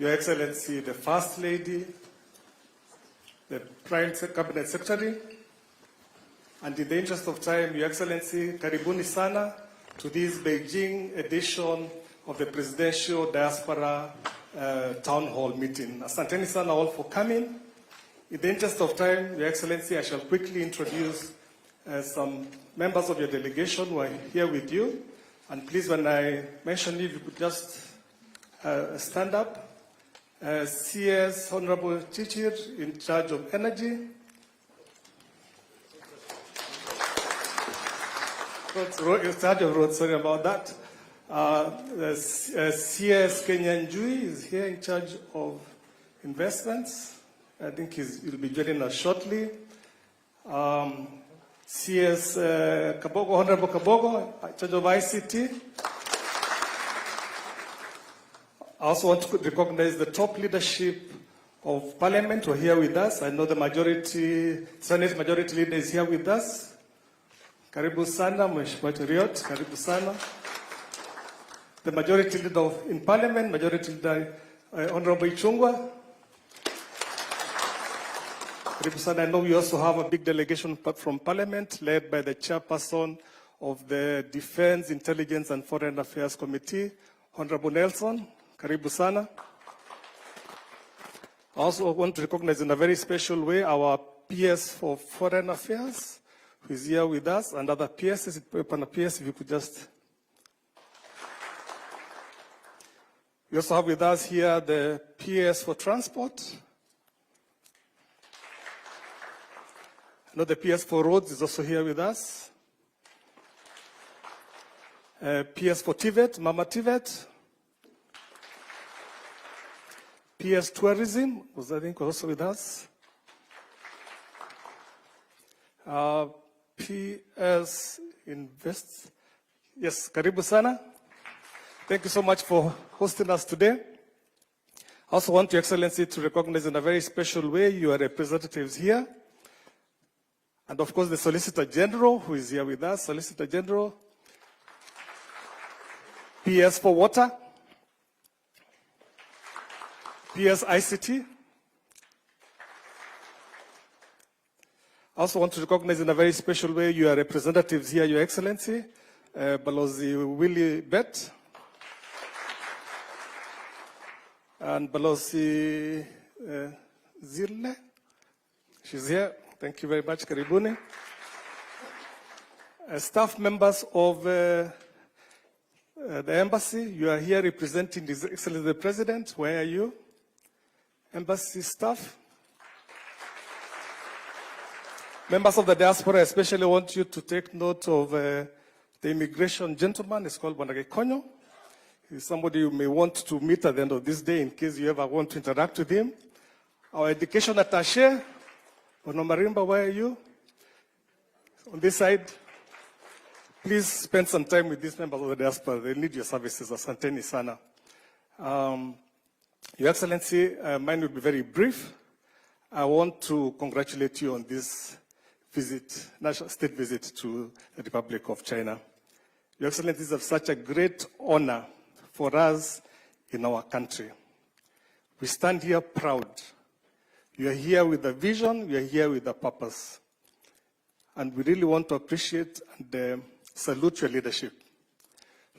Your Excellency, the First Lady, the Prime Cabinet Secretary, and in the interest of time, Your Excellency, karibuni sana to this Beijing edition of the Presidential Diaspora Town Hall meeting. Asanteni sana all for coming. In the interest of time, Your Excellency, I shall quickly introduce some members of your delegation who are here with you. And please, when I mention you, if you could just stand up. CS Honorable Chichir, in charge of energy. In charge of roads, sorry about that. CS Kenyan is here in charge of investments. I think he'll be joining us shortly. CS Kabogo, Honorable Kabogo, in charge of ICT. I also want to recognize the top leadership of Parliament who are here with us. I know the Senate majority leader is here with us. Karibu sana, Mheshimiwa Riot, karibu sana. The majority leader in Parliament, majority leader Honorable Ichungwa. Karibu sana. I know we also have a big delegation from Parliament led by the chairperson of the Defense, Intelligence and Foreign Affairs Committee, Honorable Nelson. Karibu sana. I also want to recognize in a very special way our PS for Foreign Affairs, who is here with us, and other PSs. PS, if you could just. We also have with us here the PS for Transport. I know the PS for Roads is also here with us. PS for TVET, Mama TVET. PS Tourism was, I think, also with us. PS Invest. Yes, karibu sana. Thank you so much for hosting us today. I also want Your Excellency to recognize in a very special way your representatives here. And of course, the Solicitor General, who is here with us. Solicitor General. PS for Water. PS ICT. I also want to recognize in a very special way your representatives here, Your Excellency, Balozi Willie Bet and Balozi Zille. She's here. Thank you very much, Karibuni. Staff members of the embassy, you are here representing His Excellency the President. Where are you? Embassy staff. Members of the diaspora, I especially want you to take note of the immigration gentleman. It's called Bwanagekonyo. He's somebody you may want to meet at the end of this day in case you ever want to interact with him. Our education attaché, Onomarimba, where are you? On this side. Please spend some time with these members of the diaspora. They need your services. Asanteni sana. Your Excellency, mine will be very brief. I want to congratulate you on this visit, national state visit to the Republic of China. Your Excellency, it's such a great honor for us in our country. We stand here proud. You are here with a vision, you are here with a purpose. And we really want to appreciate and salute your leadership.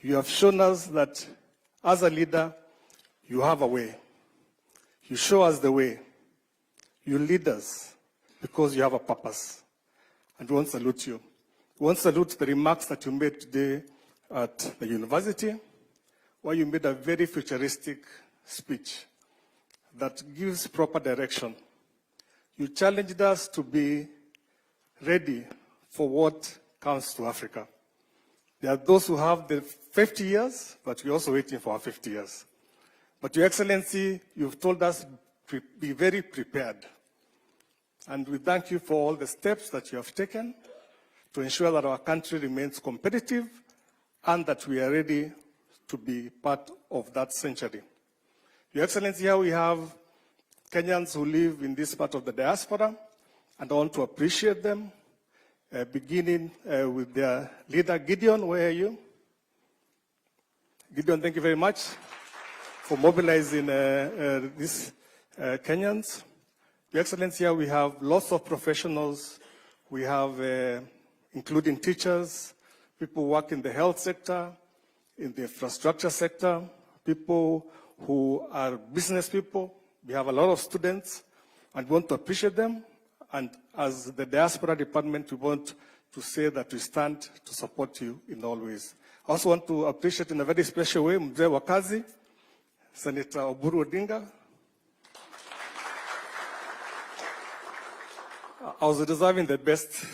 You have shown us that as a leader, you have a way. You show us the way. You lead us because you have a purpose. And we want to salute you. We want to salute the remarks that you made today at the university, where you made a very futuristic speech that gives proper direction. You challenged us to be ready for what comes to Africa. There are those who have the 50 years, but we're also waiting for our 50 years. But Your Excellency, you've told us to be very prepared. And we thank you for all the steps that you have taken to ensure that our country remains competitive and that we are ready to be part of that century. Your Excellency, here we have Kenyans who live in this part of the diaspora, and I want to appreciate them, beginning with their leader, Gideon. Where are you? Gideon, thank you very much. for mobilizing these Kenyans. Your Excellency, here we have lots of professionals. We have, including teachers, people who work in the health sector, in the infrastructure sector, people who are business people. We have a lot of students, and we want to appreciate them. And as the Diaspora Department, we want to say that we stand to support you in all ways. I also want to appreciate in a very special way Mzee Wakazi, Senator Oburu Odinga. I was reserving the best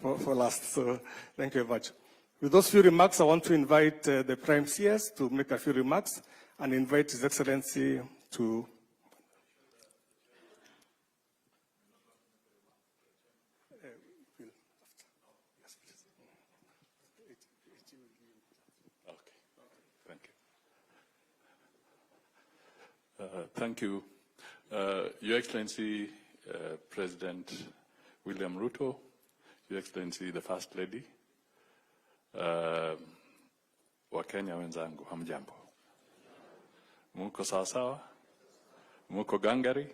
for last, so thank you very much. With those few remarks, I want to invite the Prime CS to make a few remarks and invite His Excellency to Thank you. Your Excellency, President William Ruto, Your Excellency, the First Lady, Wakenya wenzangu, hamjambo. Muko sawasawa? Muko gangari?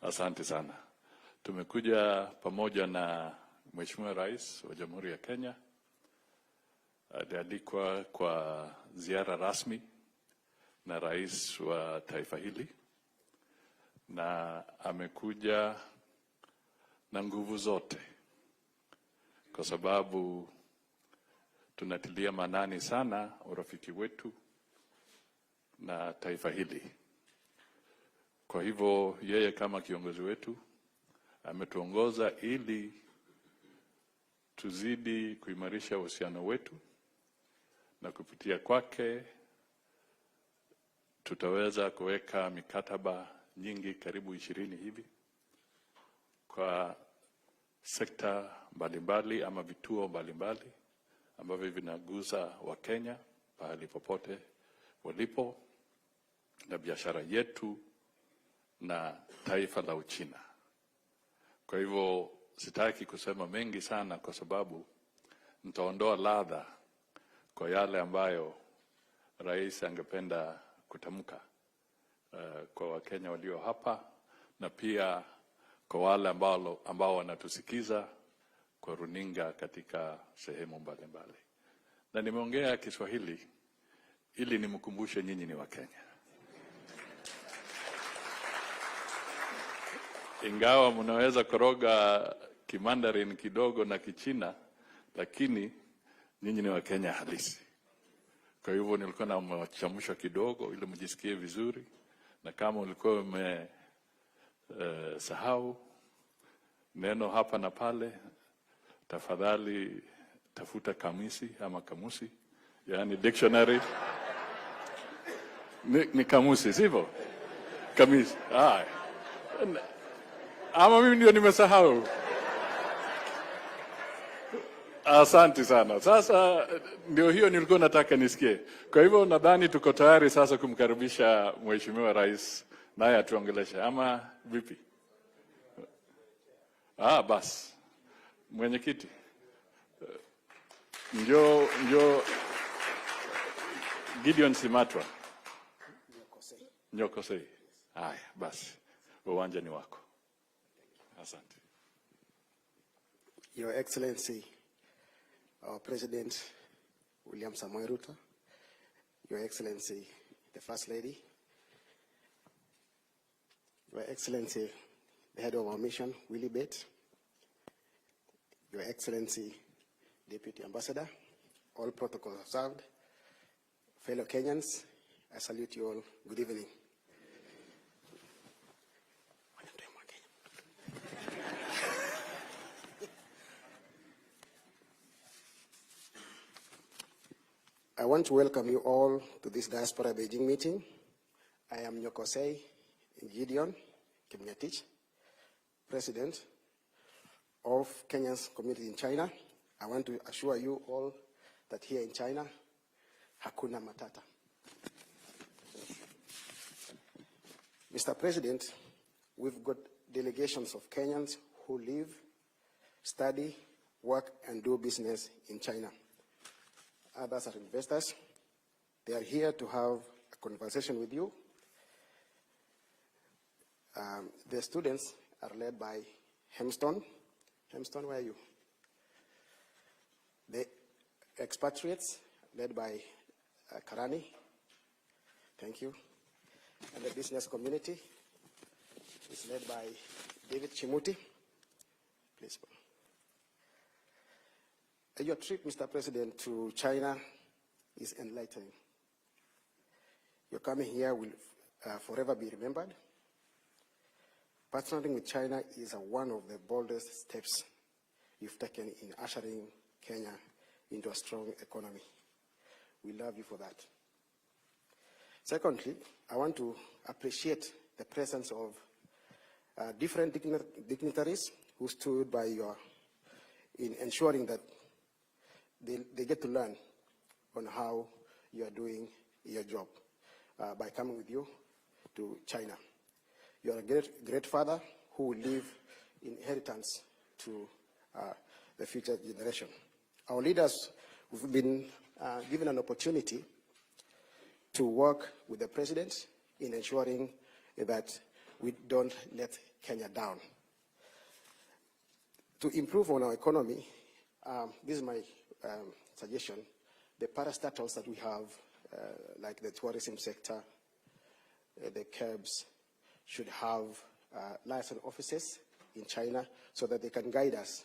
Asante sana. Tumekuja pamoja na Mheshimiwa Rais wa Jamhuri ya Kenya. Alialikwa kwa ziara rasmi na rais wa taifa hili, na amekuja na nguvu zote kwa sababu tunatilia maanani sana urafiki wetu na taifa hili. Kwa hivyo yeye kama kiongozi wetu ametuongoza ili tuzidi kuimarisha uhusiano wetu, na kupitia kwake tutaweza kuweka mikataba nyingi, karibu 20 hivi, kwa sekta mbalimbali ama vituo mbalimbali ambavyo vinagusa Wakenya pahali popote walipo, na biashara yetu na taifa la Uchina. Kwa hivyo sitaki kusema mengi sana kwa sababu nitaondoa ladha kwa yale ambayo rais angependa kutamka kwa Wakenya walio hapa, na pia kwa wale ambao wanatusikiza kwa runinga katika sehemu mbalimbali. Na nimeongea Kiswahili ili nimkumbushe nyinyi ni Wakenya. Ingawa mnaweza koroga Kimandarin kidogo na Kichina, lakini nyinyi ni Wakenya halisi. Kwa hivyo nilikuwa namchamsha kidogo ili mjisikie vizuri, na kama ulikuwa sahau neno hapa na pale, tafadhali tafuta kamisi ama kamusi, yani dictionary. Ni kamusi, sivyo? Kamisi. Ama mimi ndio nimesahau. Asante sana. Sasa ndio hiyo nilikuwa nataka nisikie. Kwa hivyo nadhani tuko tayari sasa kumkaribisha Mheshimiwa Rais naye atuongeleshe, ama vipi? Basi. Mwenyekiti. Ndio Gideon Simatwa. Nyokosei. Haya, basi. Uwanja ni wako. Asante. Your Excellency, our President William Samoei Ruto, Your Excellency, the First Lady, Your Excellency, the Head of our Mission, Willie Bett, Your Excellency, Deputy Ambassador, all protocols observed, fellow Kenyans, I salute you all. Good evening. I want to welcome you all to this Diaspora Beijing meeting. I am Nyokosei Gideon Kimngetich, President of Kenyans community in China. I want to assure you all that here in China, hakuna matata. Mr. President, we've got delegations of Kenyans who live, study, work, and do business in China. Others are investors. They are here to have a conversation with you. The students are led by Hemston. Hemston, where are you? The expatriates led by Karani. Thank you. And the business community is led by David Chimuti. Please. Your trip, Mr. President, to China is enlightening. Your coming here will forever be remembered. Partnering with China is one of the boldest steps you've taken in ushering Kenya into a strong economy. We love you for that. Secondly, I want to appreciate the presence of different dignitaries who stood by in ensuring that they get to learn on how you are doing your job by coming with you to China. You are a great father who will leave inheritance to the future generation. Our leaders have been given an opportunity to work with the president in ensuring that we don't let Kenya down. To improve on our economy, this is my suggestion. The parastatals that we have, like the tourism sector, the curbs, should have license offices in China so that they can guide us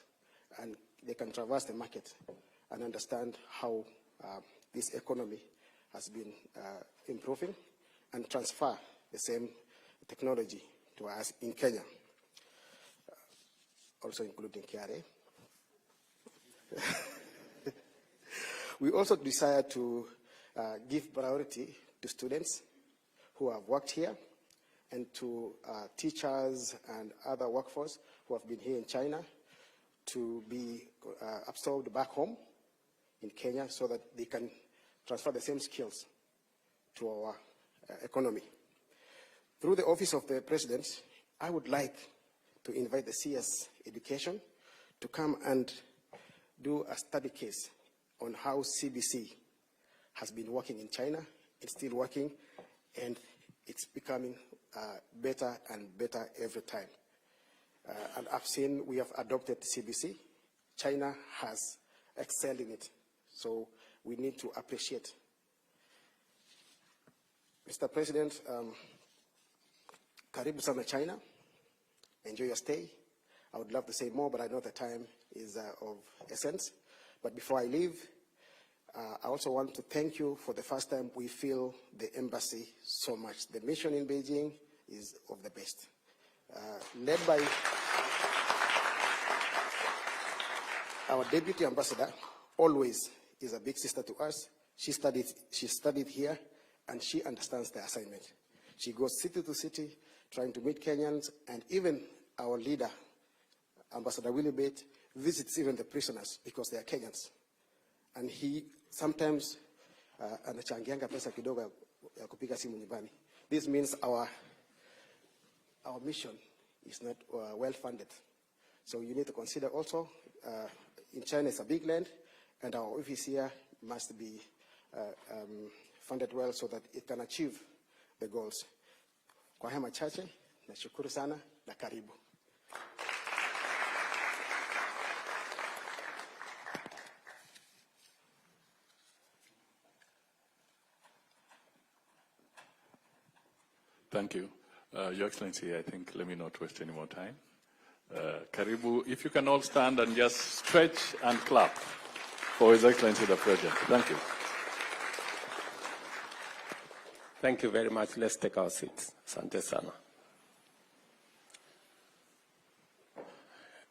and they can traverse the market and understand how this economy has been improving and transfer the same technology to us in Kenya, also including KRA. We also desire to give priority to students who have worked here and to teachers and other workforce who have been here in China to be absorbed back home in Kenya so that they can transfer the same skills to our economy. Through the Office of the President, I would like to invite the CS Education to come and do a study case on how CBC has been working in China. It's still working, and it's becoming better and better every time. And I've seen we have adopted CBC. China has excelled in it, so we need to appreciate. Mr. President, karibu sana China. Enjoy your stay. I would love to say more, but I know the time is of essence. But before I leave, I also want to thank you for the first time we feel the embassy so much. The mission in Beijing is of the best. Led by our deputy ambassador, always is a big sister to us. She studied here, and she understands the assignment. She goes city to city, trying to meet Kenyans, and even our leader, Ambassador Willie Bate, visits even the prisoners because they are Kenyans. And he sometimes anachangianga pesa kidogo ya kupiga simu nyumbani. This means our mission is not well funded. So you need to consider also, in China it's a big land, and our office here must be funded well so that it can achieve the goals. Kwa haya machache, nashukuru sana na karibu. Thank you. Your Excellency, I think, let me not waste any more time. Karibu, if you can all stand and just stretch and clap for His Excellency the President. Thank you. Thank you very much. Let's take our seats. Asante sana.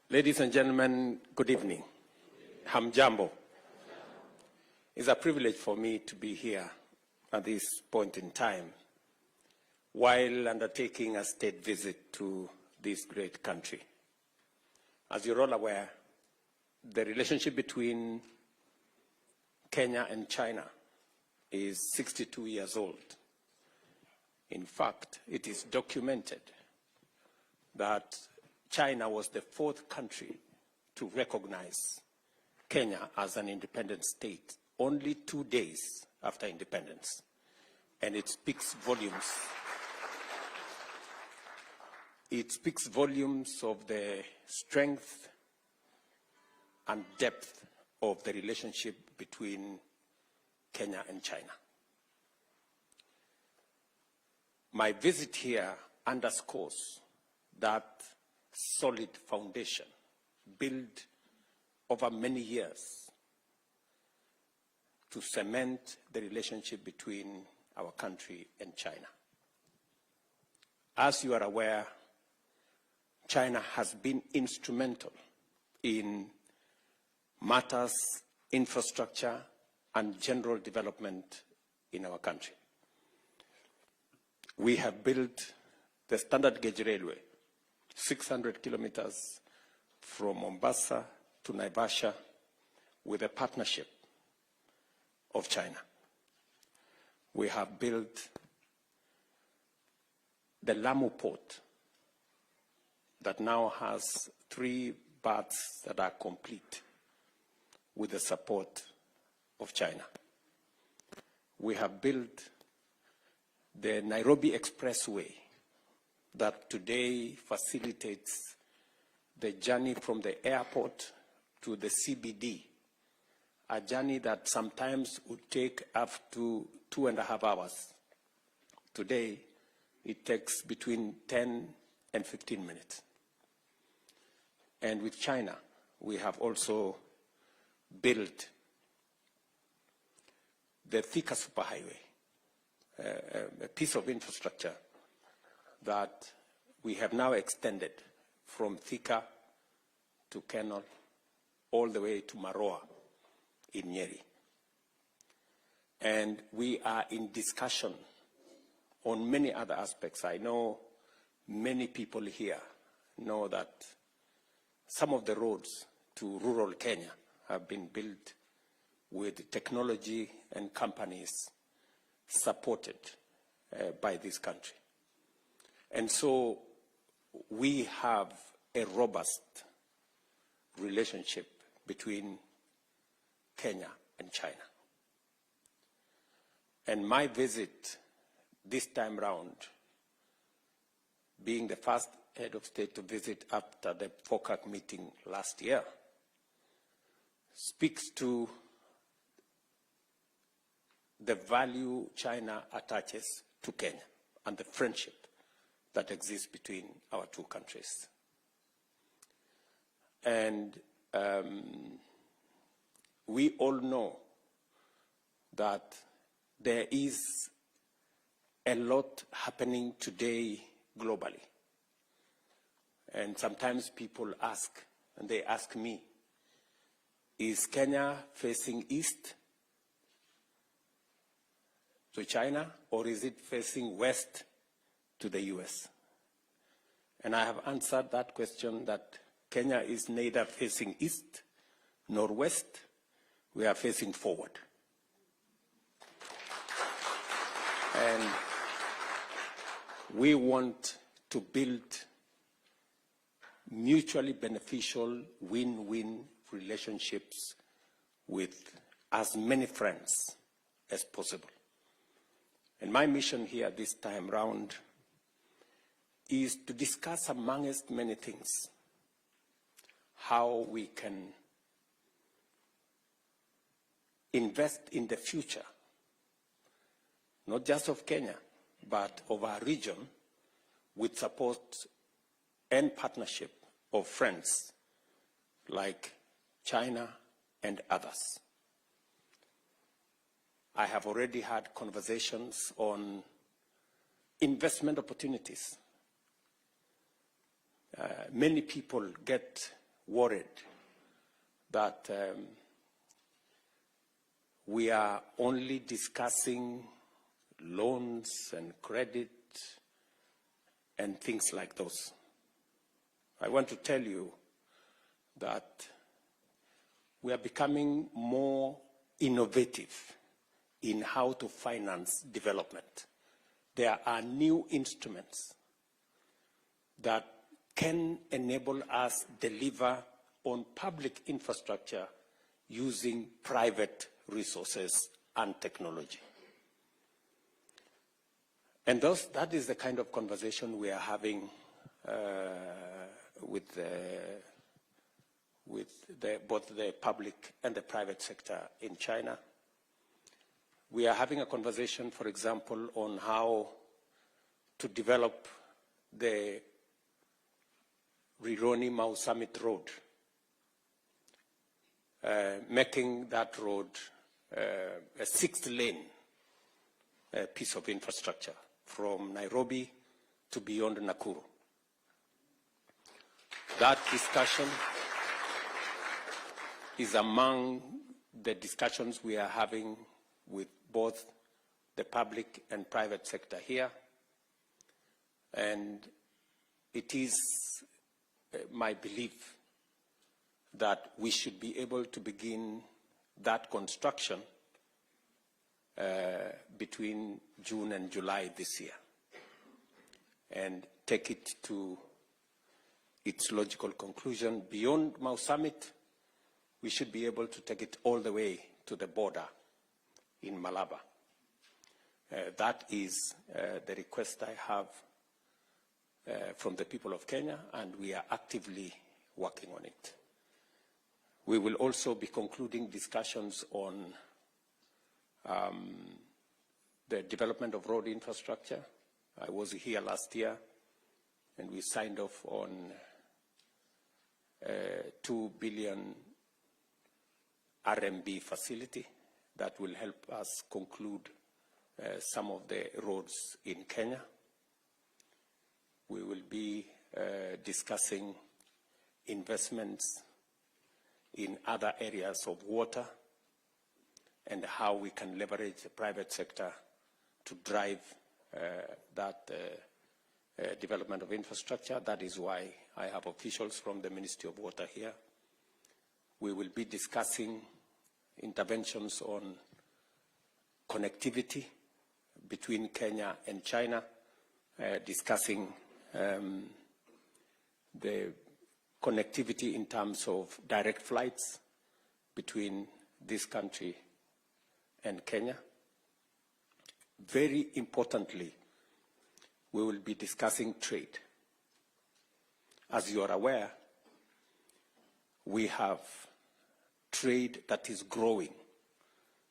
Ladies and gentlemen, good evening. Hamjambo. It's a privilege for me to be here at this point in time while undertaking a state visit to this great country. As you're all aware, the relationship between Kenya and China is 62 years old. In fact, it is documented that China was the 4th country to recognize Kenya as an independent state only 2 days after independence. and it speaks volumes. It speaks volumes of the strength and depth of the relationship between Kenya and China. My visit here underscores that solid foundation built over many years to cement the relationship between our country and China. As you are aware, China has been instrumental in matters, infrastructure, and general development in our country. We have built the standard gauge railway, 600 kilometers from Mombasa to Naivasha, with a partnership of China. We have built the Lamu port that now has 3 berths that are complete with the support of China. We have built the Nairobi Expressway that today facilitates the journey from the airport to the CBD, a journey that sometimes would take up to 2.5 hours. Today, it takes between 10 and 15 minutes. And with China, we have also built the Thika superhighway, a piece of infrastructure that we have now extended from Thika to Kenol all the way to Maroa in Nyeri. And we are in discussion on many other aspects. I know many people here know that some of the roads to rural Kenya have been built with technology and companies supported by this country. And so we have a robust relationship between Kenya and China. And my visit this time round, being the first head of state to visit after the FOCAC meeting last year, speaks to the value China attaches to Kenya and the friendship that exists between our two countries. And we all know that there is a lot happening today globally. And sometimes people ask, and they ask me, is Kenya facing east to China, or is it facing west to the US? And I have answered that question that Kenya is neither facing east nor west, we are facing forward. And we want to build mutually beneficial win-win relationships with as many friends as possible. And my mission here this time round is to discuss, amongst many things, how we can invest in the future, not just of Kenya, but of our region, with support and partnership of friends like China and others. I have already had conversations on investment opportunities. Many people get worried that we are only discussing loans and credit and things like those. I want to tell you that we are becoming more innovative in how to finance development. There are new instruments that can enable us deliver on public infrastructure using private resources and technology. And that is the kind of conversation we are having with both the public and the private sector in China. We are having a conversation, for example, on how to develop the Rironi-Mau Summit Road, making that road a 6-lane piece of infrastructure from Nairobi to beyond Nakuru. That discussion is among the discussions we are having with both the public and private sector here. And it is my belief that we should be able to begin that construction between June and July this year and take it to its logical conclusion. Beyond Mau Summit, we should be able to take it all the way to the border in Malaba. That is the request I have from the people of Kenya, and we are actively working on it. We will also be concluding discussions on the development of road infrastructure. I was here last year, and we signed off on a 2 billion RMB facility that will help us conclude some of the roads in Kenya. We will be discussing investments in other areas of water and how we can leverage the private sector to drive that development of infrastructure. That is why I have officials from the Ministry of Water here. We will be discussing interventions on connectivity between Kenya and China, discussing the connectivity in terms of direct flights between this country and Kenya. Very importantly, we will be discussing trade. As you are aware, we have trade that is growing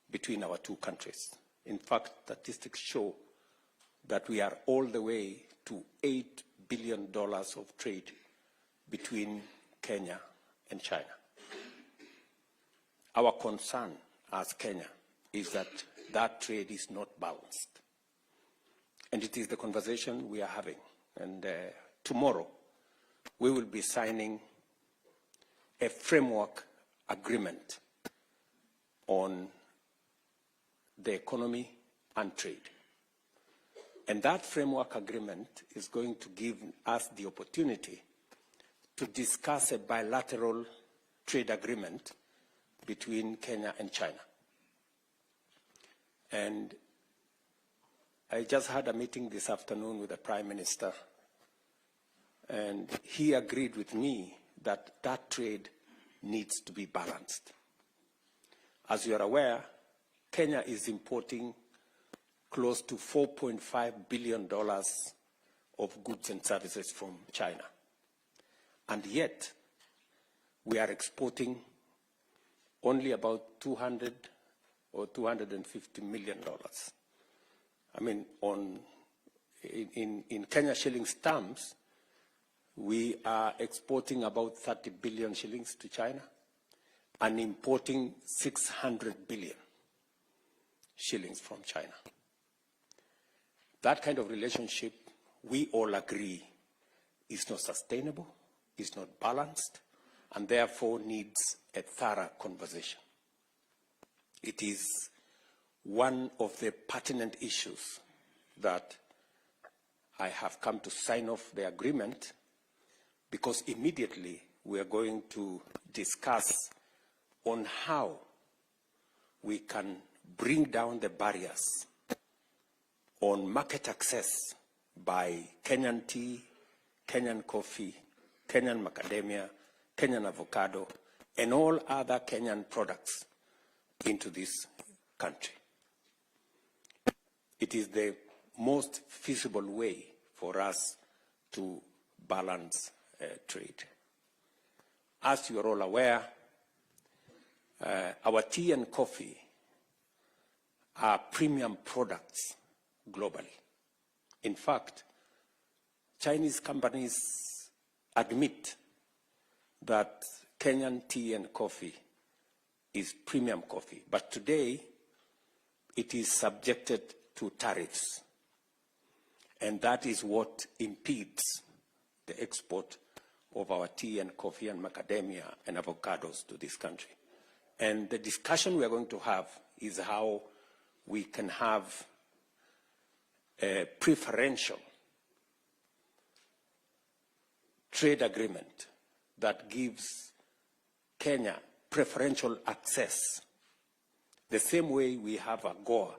between our two countries. In fact, statistics show that we are all the way to $8 billion of trade between Kenya and China. Our concern as Kenya is that that trade is not balanced. And it is the conversation we are having. And tomorrow, we will be signing a framework agreement on the economy and trade. And that framework agreement is going to give us the opportunity to discuss a bilateral trade agreement between Kenya and China. And I just had a meeting this afternoon with the Prime Minister, and he agreed with me that that trade needs to be balanced. As you are aware, Kenya is importing close to $4.5 billion of goods and services from China. And yet, we are exporting only about $200 or $250 million. I mean, in Kenya shillings terms, we are exporting about 30 billion shillings to China and importing 600 billion shillings from China. That kind of relationship, we all agree, is not sustainable, is not balanced, and therefore needs a thorough conversation. It is one of the pertinent issues that I have come to sign off the agreement, because immediately we are going to discuss on how we can bring down the barriers on market access by Kenyan tea, Kenyan coffee, Kenyan macadamia, Kenyan avocado, and all other Kenyan products into this country. It is the most feasible way for us to balance trade. As you are all aware, our tea and coffee are premium products globally. In fact, Chinese companies admit that Kenyan tea and coffee is premium coffee, but today it is subjected to tariffs, and that is what impedes the export of our tea and coffee and macadamia and avocados to this country. And the discussion we are going to have is how we can have a preferential trade agreement that gives Kenya preferential access, the same way we have a AGOA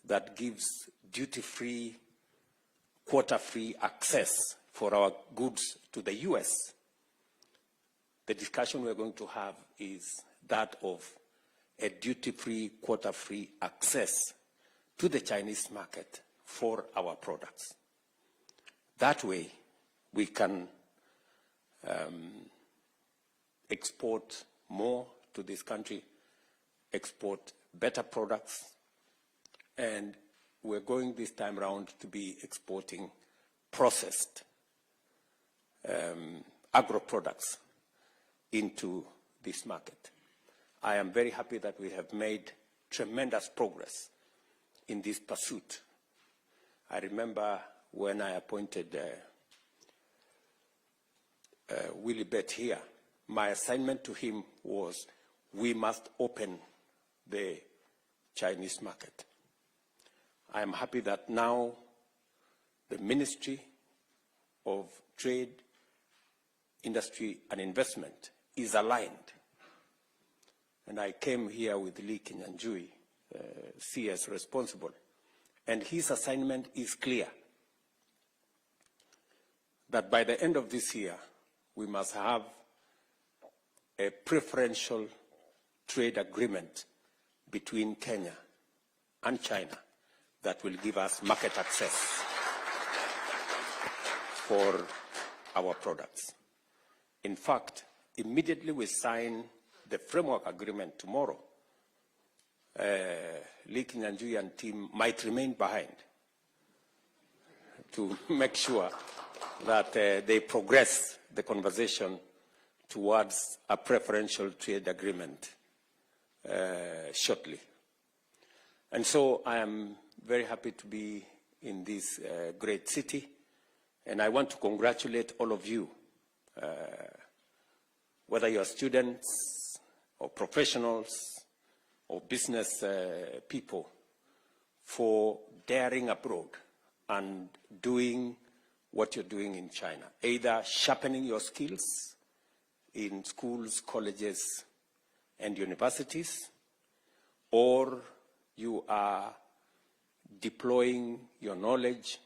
that gives duty-free, quota-free access for our goods to the US. The discussion we're going to have is that of a duty-free, quota-free access to the Chinese market for our products. That way, we can export more to this country, export better products, and we're going this time around to be exporting processed agro-products into this market. I am very happy that we have made tremendous progress in this pursuit. I remember when I appointed Willie Bett here, my assignment to him was we must open the Chinese market. I am happy that now the Ministry of Trade, Industry and Investment is aligned. And I came here with Lee Kinyanjui, CS responsible, and his assignment is clear, that by the end of this year, we must have a preferential trade agreement between Kenya and China that will give us market access for our products. In fact, immediately we sign the framework agreement tomorrow, Lee Kinyanjui and team might remain behind to make sure that they progress the conversation towards a preferential trade agreement shortly. And so I am very happy to be in this great city, and I want to congratulate all of you, whether you are students or professionals or business people, for daring abroad and doing what you're doing in China, either sharpening your skills in schools, colleges, and universities, or you are deploying your knowledge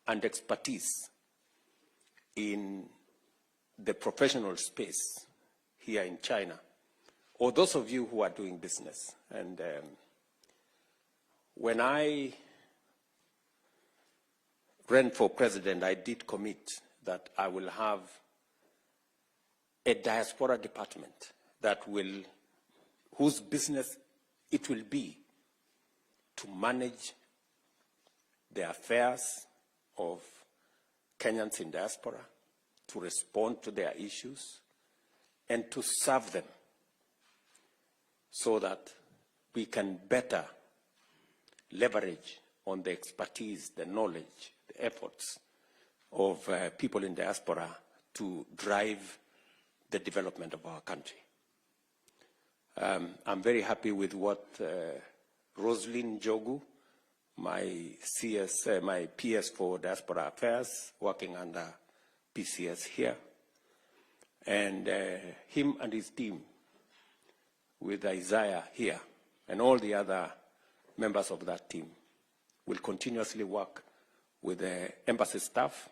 and expertise in the professional space here in China, or those of you who are doing business. And when I ran for president, I did commit that I will have a diaspora department that will, whose business it will be to manage the affairs of Kenyans in diaspora, to respond to their issues, and to serve them so that we can better leverage on the expertise, the knowledge, the efforts of people in diaspora to drive the development of our country. I'm very happy with what Roslyn Jogu, my CS, my PS for Diaspora Affairs, working under PCS here, and him and his team with Isaiah here, and all the other members of that team will continuously work with the embassy staff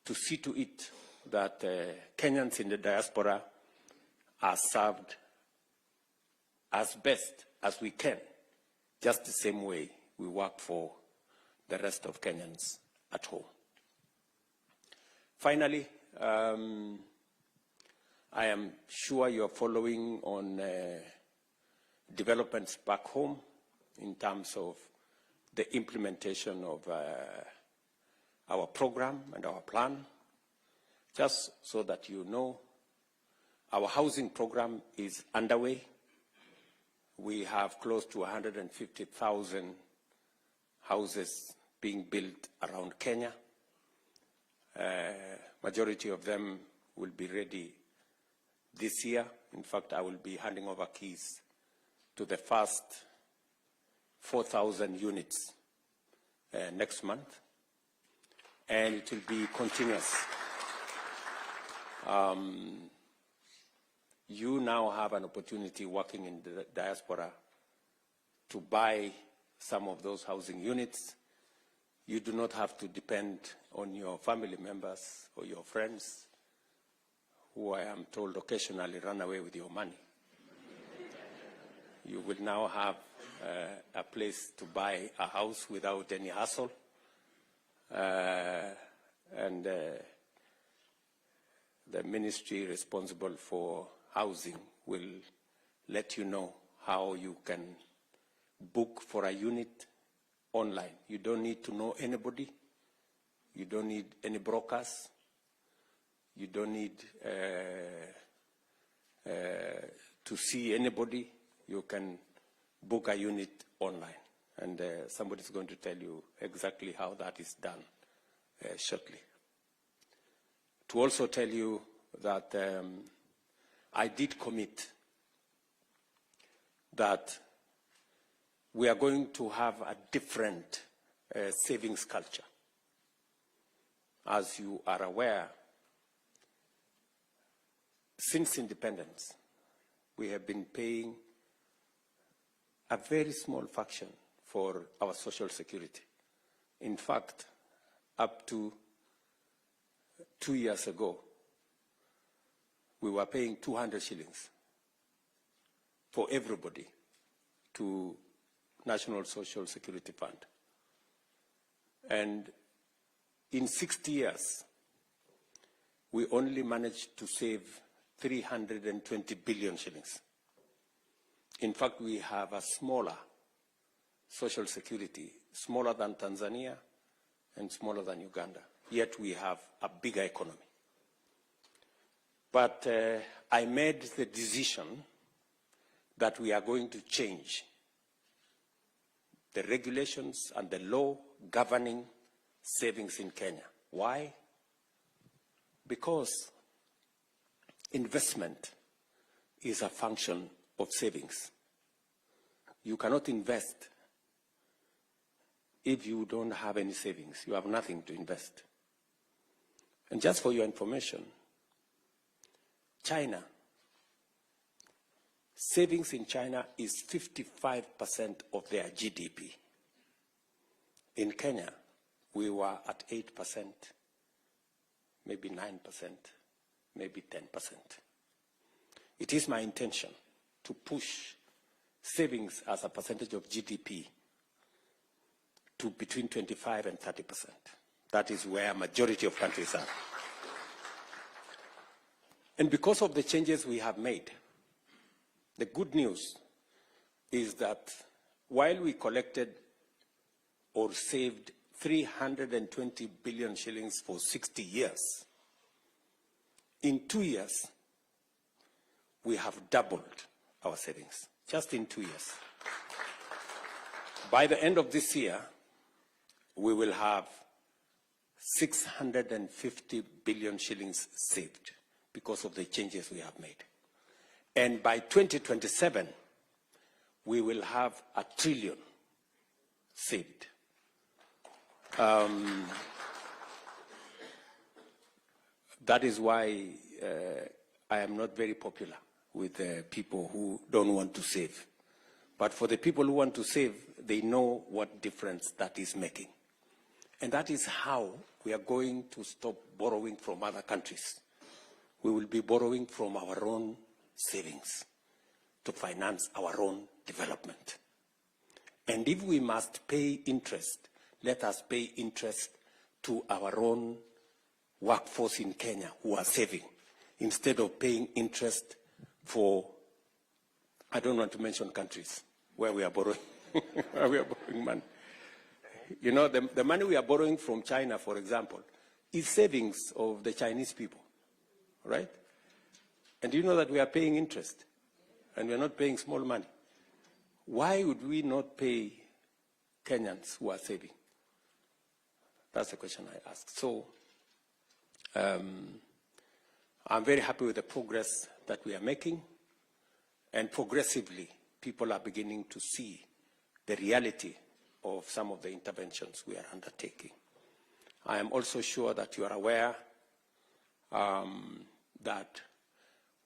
to see to it that Kenyans in the diaspora are served as best as we can, just the same way we work for the rest of Kenyans at home. Finally, I am sure you are following on developments back home in terms of the implementation of our program and our plan. Just so that you know, our housing program is underway. We have close to 150,000 houses being built around Kenya. Majority of them will be ready this year. In fact, I will be handing over keys to the first 4,000 units next month, and it will be continuous. You now have an opportunity working in the diaspora to buy some of those housing units. You do not have to depend on your family members or your friends, who I am told occasionally run away with your money. You will now have a place to buy a house without any hassle. And the ministry responsible for housing will let you know how you can book for a unit online. You don't need to know anybody. You don't need any brokers. You don't need to see anybody. You can book a unit online. And somebody's going to tell you exactly how that is done shortly. To also tell you that I did commit that we are going to have a different savings culture. As you are aware, since independence, we have been paying a very small fraction for our social security. In fact, up to 2 years ago, we were paying 200 shillings for everybody to National Social Security Fund. And in 60 years, we only managed to save 320 billion shillings. In fact, we have a smaller social security, smaller than Tanzania and smaller than Uganda, yet we have a bigger economy. But I made the decision that we are going to change the regulations and the law governing savings in Kenya. Why? Because investment is a function of savings. You cannot invest if you don't have any savings. You have nothing to invest. And just for your information, China, savings in China is 55% of their GDP. In Kenya, we were at 8%, maybe 9%, maybe 10%. It is my intention to push savings as a percentage of GDP to between 25 and 30%. That is where a majority of countries are. And because of the changes we have made, the good news is that while we collected or saved 320 billion shillings for 60 years, in 2 years, we have doubled our savings, just in 2 years. By the end of this year, we will have 650 billion shillings saved because of the changes we have made. And by 2027, we will have 1 trillion saved. That is why I am not very popular with people who don't want to save. But for the people who want to save, they know what difference that is making. And that is how we are going to stop borrowing from other countries. We will be borrowing from our own savings to finance our own development. And if we must pay interest, let us pay interest to our own workforce in Kenya who are saving, instead of paying interest for, I don't want to mention countries where we are borrowing, where we are borrowing money. You know, the money we are borrowing from China, for example, is savings of the Chinese people, right? And do you know that we are paying interest, and we are not paying small money? Why would we not pay Kenyans who are saving? That's the question I ask. So I'm very happy with the progress that we are making, and progressively people are beginning to see the reality of some of the interventions we are undertaking. I am also sure that you are aware that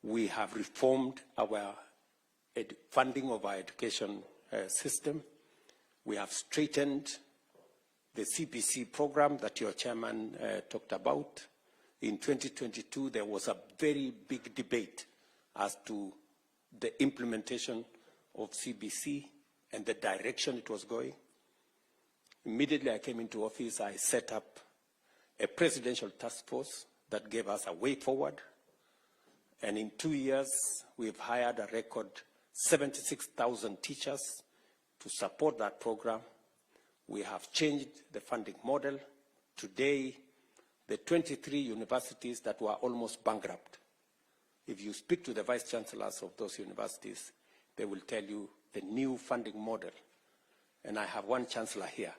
we have reformed our funding of our education system. We have straightened the CBC program that your chairman talked about. In 2022, there was a very big debate as to the implementation of CBC and the direction it was going. Immediately I came into office, I set up a presidential task force that gave us a way forward. And in 2 years, we've hired a record 76,000 teachers to support that program. We have changed the funding model. Today, the 23 universities that were almost bankrupt, if you speak to the vice chancellors of those universities, they will tell you the new funding model. And I have one chancellor here,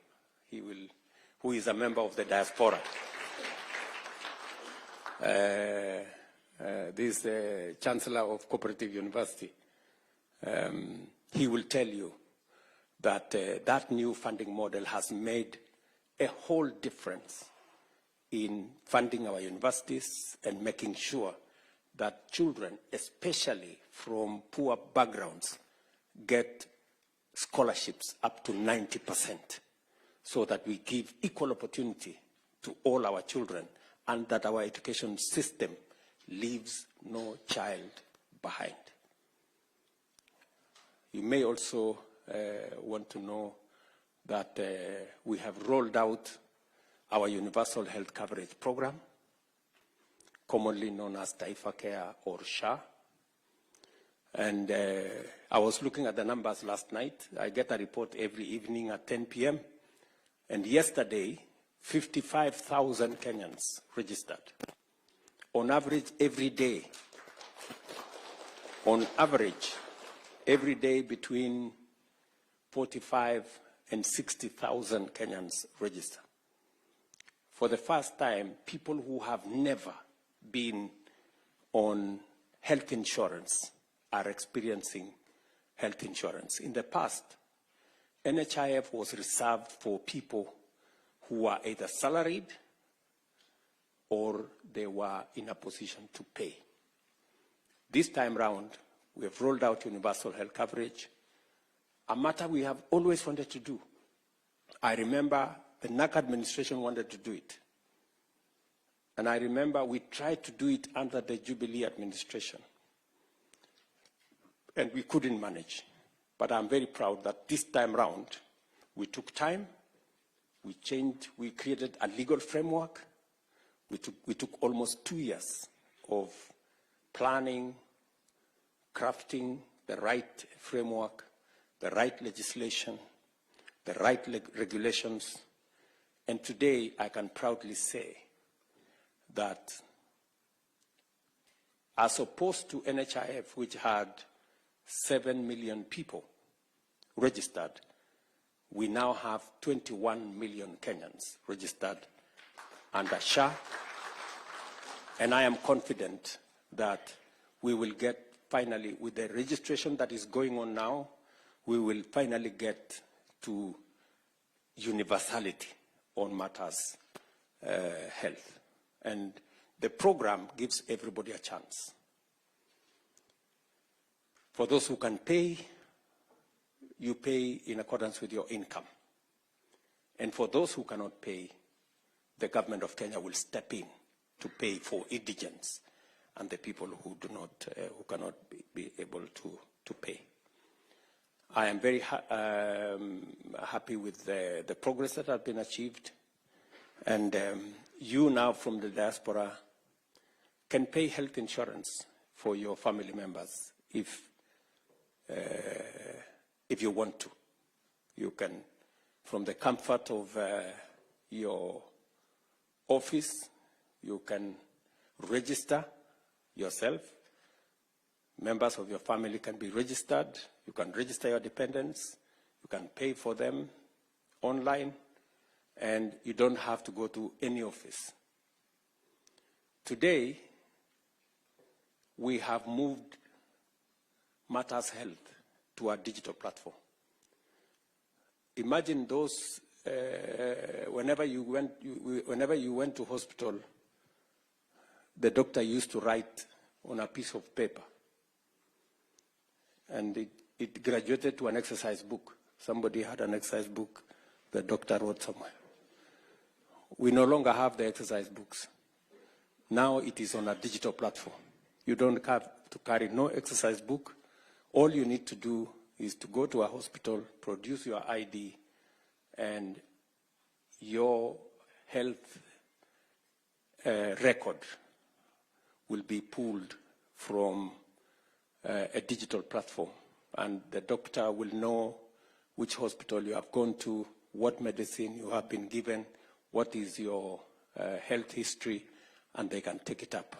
who is a member of the diaspora. This is the Chancellor of Cooperative University. He will tell you that that new funding model has made a whole difference in funding our universities and making sure that children, especially from poor backgrounds, get scholarships up to 90%, so that we give equal opportunity to all our children, and that our education system leaves no child behind. You may also want to know that we have rolled out our universal health coverage program, commonly known as Taifa Care or SHA. And I was looking at the numbers last night. I get a report every evening at 10 p.m. And yesterday, 55,000 Kenyans registered. On average, every day, between 45 and 60,000 Kenyans register. For the first time, people who have never been on health insurance are experiencing health insurance. In the past, NHIF was reserved for people who were either salaried or they were in a position to pay. This time round, we have rolled out universal health coverage, a matter we have always wanted to do. I remember the NAC administration wanted to do it. And I remember we tried to do it under the Jubilee administration. And we couldn't manage. But I'm very proud that this time round, we took time, we created a legal framework. We took almost 2 years of planning, crafting the right framework, the right legislation, the right regulations. And today, I can proudly say that as opposed to NHIF, which had 7 million people registered, we now have 21 million Kenyans registered under SHA. And I am confident that we will get finally, with the registration that is going on now, we will finally get to universality on matters health. And the program gives everybody a chance. For those who can pay, you pay in accordance with your income. And for those who cannot pay, the government of Kenya will step in to pay for indigents and the people who cannot be able to pay. I am very happy with the progress that has been achieved. And you now from the diaspora can pay health insurance for your family members if you want to. You can, from the comfort of your office, you can register yourself. Members of your family can be registered. You can register your dependents. You can pay for them online, and you don't have to go to any office. Today, we have moved Matters Health to a digital platform. Imagine those, whenever you went to hospital, the doctor used to write on a piece of paper, and it graduated to an exercise book. Somebody had an exercise book the doctor wrote somewhere. We no longer have the exercise books. Now it is on a digital platform. You don't have to carry no exercise book. All you need to do is to go to a hospital, produce your ID, and your health record will be pulled from a digital platform. And the doctor will know which hospital you have gone to, what medicine you have been given, what is your health history, and they can take it up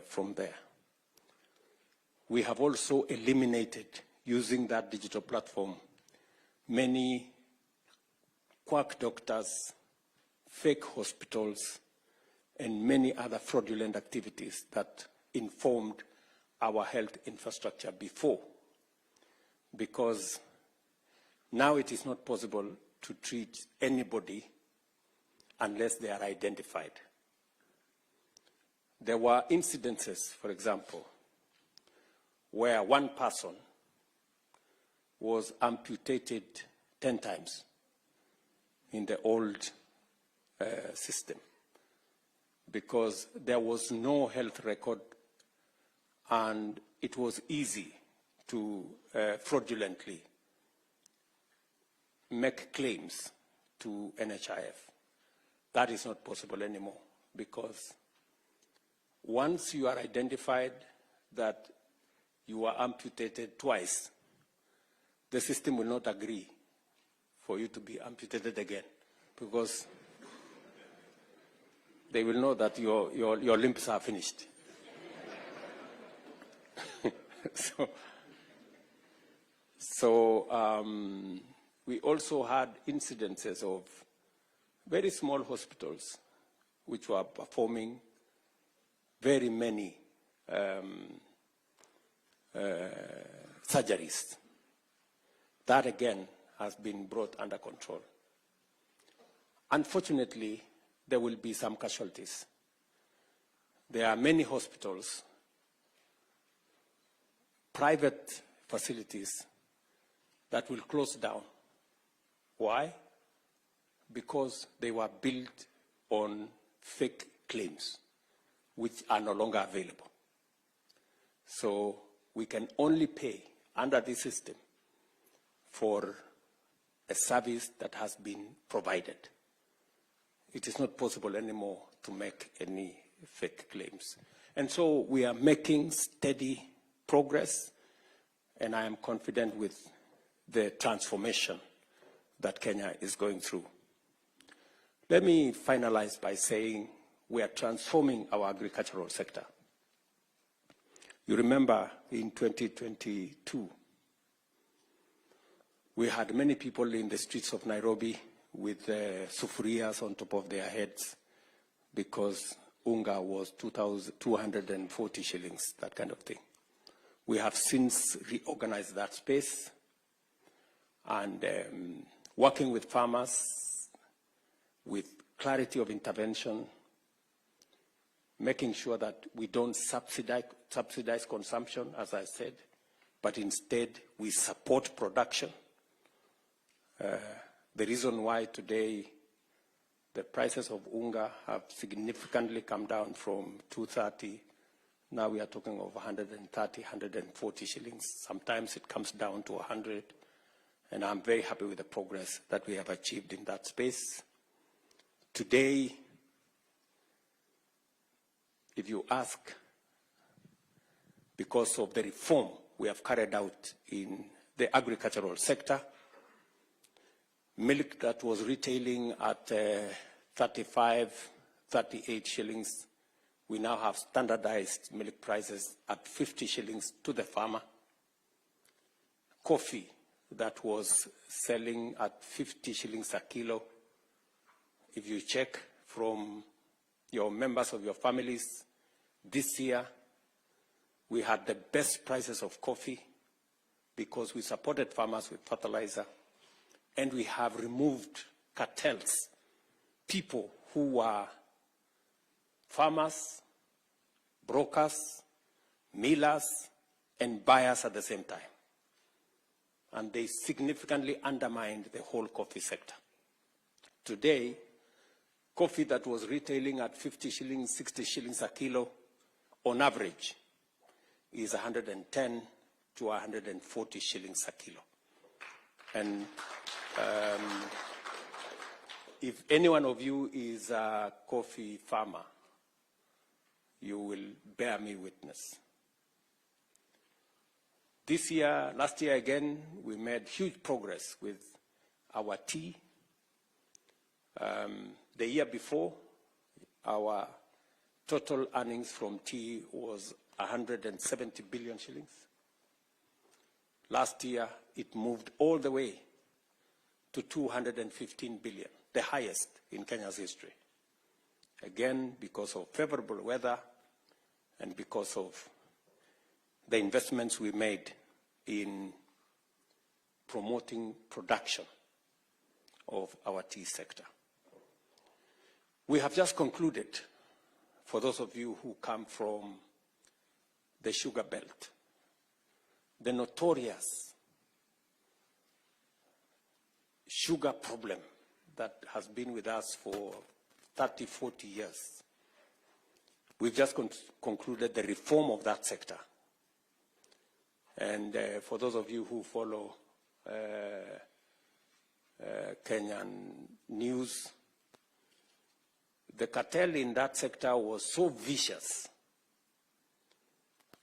from there. We have also eliminated, using that digital platform, many quack doctors, fake hospitals, and many other fraudulent activities that informed our health infrastructure before. Because now it is not possible to treat anybody unless they are identified. There were incidences, for example, where one person was amputated 10 times in the old system because there was no health record, and it was easy to fraudulently make claims to NHIF. That is not possible anymore, because once you are identified that you are amputated twice, the system will not agree for you to be amputated again, because they will know that your limbs are finished. We also had incidences of very small hospitals which were performing very many surgeries. That again has been brought under control. Unfortunately, there will be some casualties. There are many hospitals, private facilities, that will close down. Why? Because they were built on fake claims, which are no longer available. So we can only pay under this system for a service that has been provided. It is not possible anymore to make any fake claims. And so we are making steady progress, and I am confident with the transformation that Kenya is going through. Let me finalize by saying we are transforming our agricultural sector. You remember in 2022, we had many people in the streets of Nairobi with sufurias on top of their heads because unga was 240 shillings, that kind of thing. We have since reorganized that space and working with farmers with clarity of intervention, making sure that we don't subsidize consumption, as I said, but instead we support production. The reason why today the prices of unga have significantly come down from 230, now we are talking of 130, 140 shillings. Sometimes it comes down to 100, And I'm very happy with the progress that we have achieved in that space. Today, if you ask, because of the reform we have carried out in the agricultural sector, milk that was retailing at 35, 38 shillings, we now have standardized milk prices at 50 shillings to the farmer. Coffee that was selling at 50 shillings a kilo, if you check from your members of your families, this year we had the best prices of coffee because we supported farmers with fertilizer, and we have removed cartels, people who were farmers, brokers, millers, and buyers at the same time. And they significantly undermined the whole coffee sector. Today, coffee that was retailing at 50 shillings, 60 shillings a kilo, on average, is 110 to 140 shillings a kilo. And if any one of you is a coffee farmer, you will bear me witness. This year, last year again, we made huge progress with our tea. The year before, our total earnings from tea was 170 billion shillings. Last year, it moved all the way to 215 billion, the highest in Kenya's history. Again, because of favorable weather and because of the investments we made in promoting production of our tea sector. We have just concluded, for those of you who come from the sugar belt, the notorious sugar problem that has been with us for 30, 40 years. We've just concluded the reform of that sector. And for those of you who follow Kenyan news, the cartel in that sector was so vicious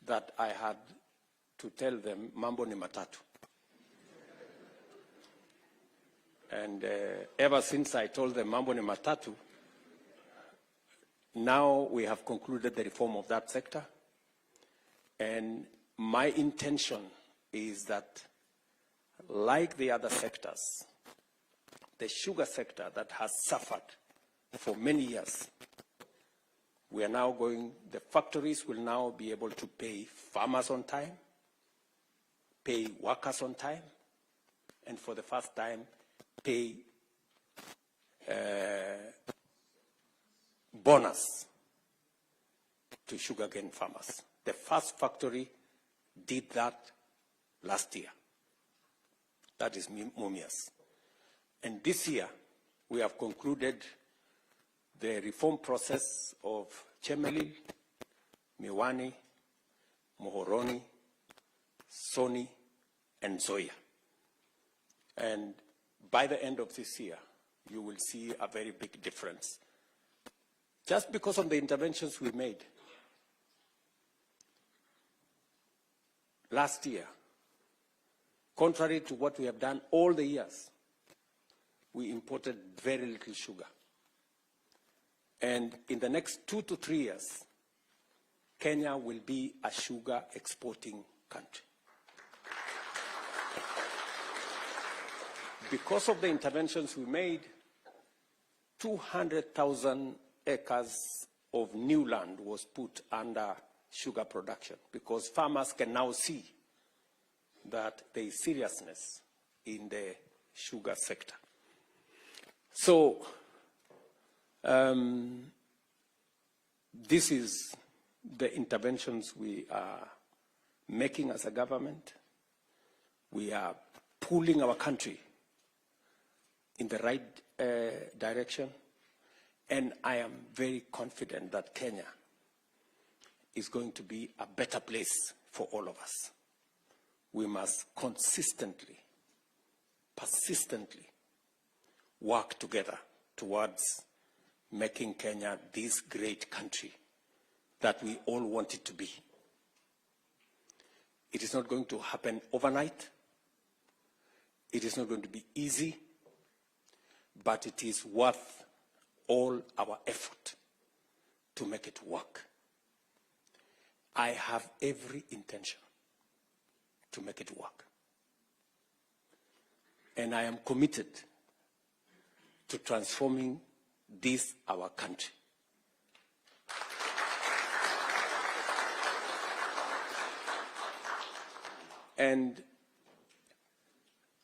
that I had to tell them, mambo ni matatu. And ever since I told them mambo ni matatu, now we have concluded the reform of that sector. And my intention is that, like the other sectors, the sugar sector that has suffered for many years, we are now going, the factories will now be able to pay farmers on time, pay workers on time, and for the first time, pay bonus to sugarcane farmers. The first factory did that last year. That is Mumias. And this year, we have concluded the reform process of Chemelil, Miwani, Mohoroni, Soni, and Zoya. And by the end of this year, you will see a very big difference. Just because of the interventions we made. Last year, contrary to what we have done all the years, we imported very little sugar. And in the next 2 to 3 years, Kenya will be a sugar exporting country. Because of the interventions we made, 200,000 acres of new land was put under sugar production, because farmers can now see that there is seriousness in the sugar sector. So, this is the interventions we are making as a government. We are pulling our country in the right direction, and I am very confident that Kenya is going to be a better place for all of us. We must consistently persistently work together towards making Kenya this great country that we all want it to be. It is not going to happen overnight. It is not going to be easy, but it is worth all our effort to make it work. I have every intention to make it work. And I am committed to transforming this, our country. And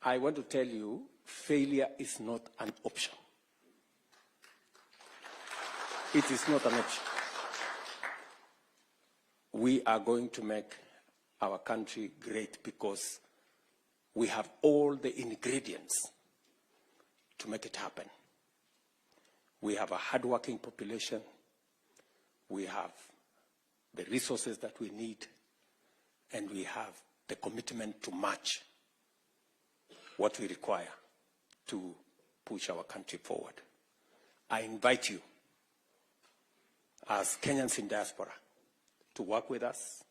I want to tell you, failure is not an option. It is not an option. We are going to make our country great because we have all the ingredients to make it happen. We have a hardworking population. We have the resources that we need, and we have the commitment to match what we require to push our country forward. I invite you, as Kenyans in diaspora, to work with us,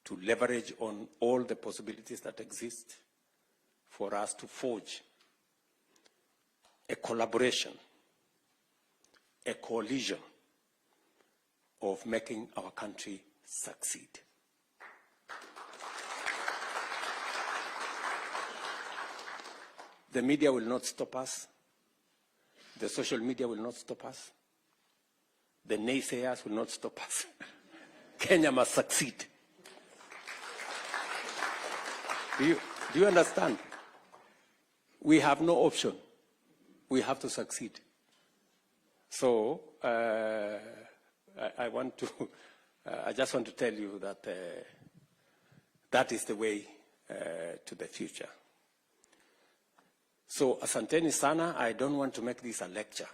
to leverage on all the possibilities that exist for us to forge a collaboration, a coalition of making our country succeed. The media will not stop us. The social media will not stop us. The naysayers will not stop us. Kenya must succeed. Do you understand? We have no option. We have to succeed. So I just want to tell you that that is the way to the future. So asanteni sana. I don't want to make this a lecture.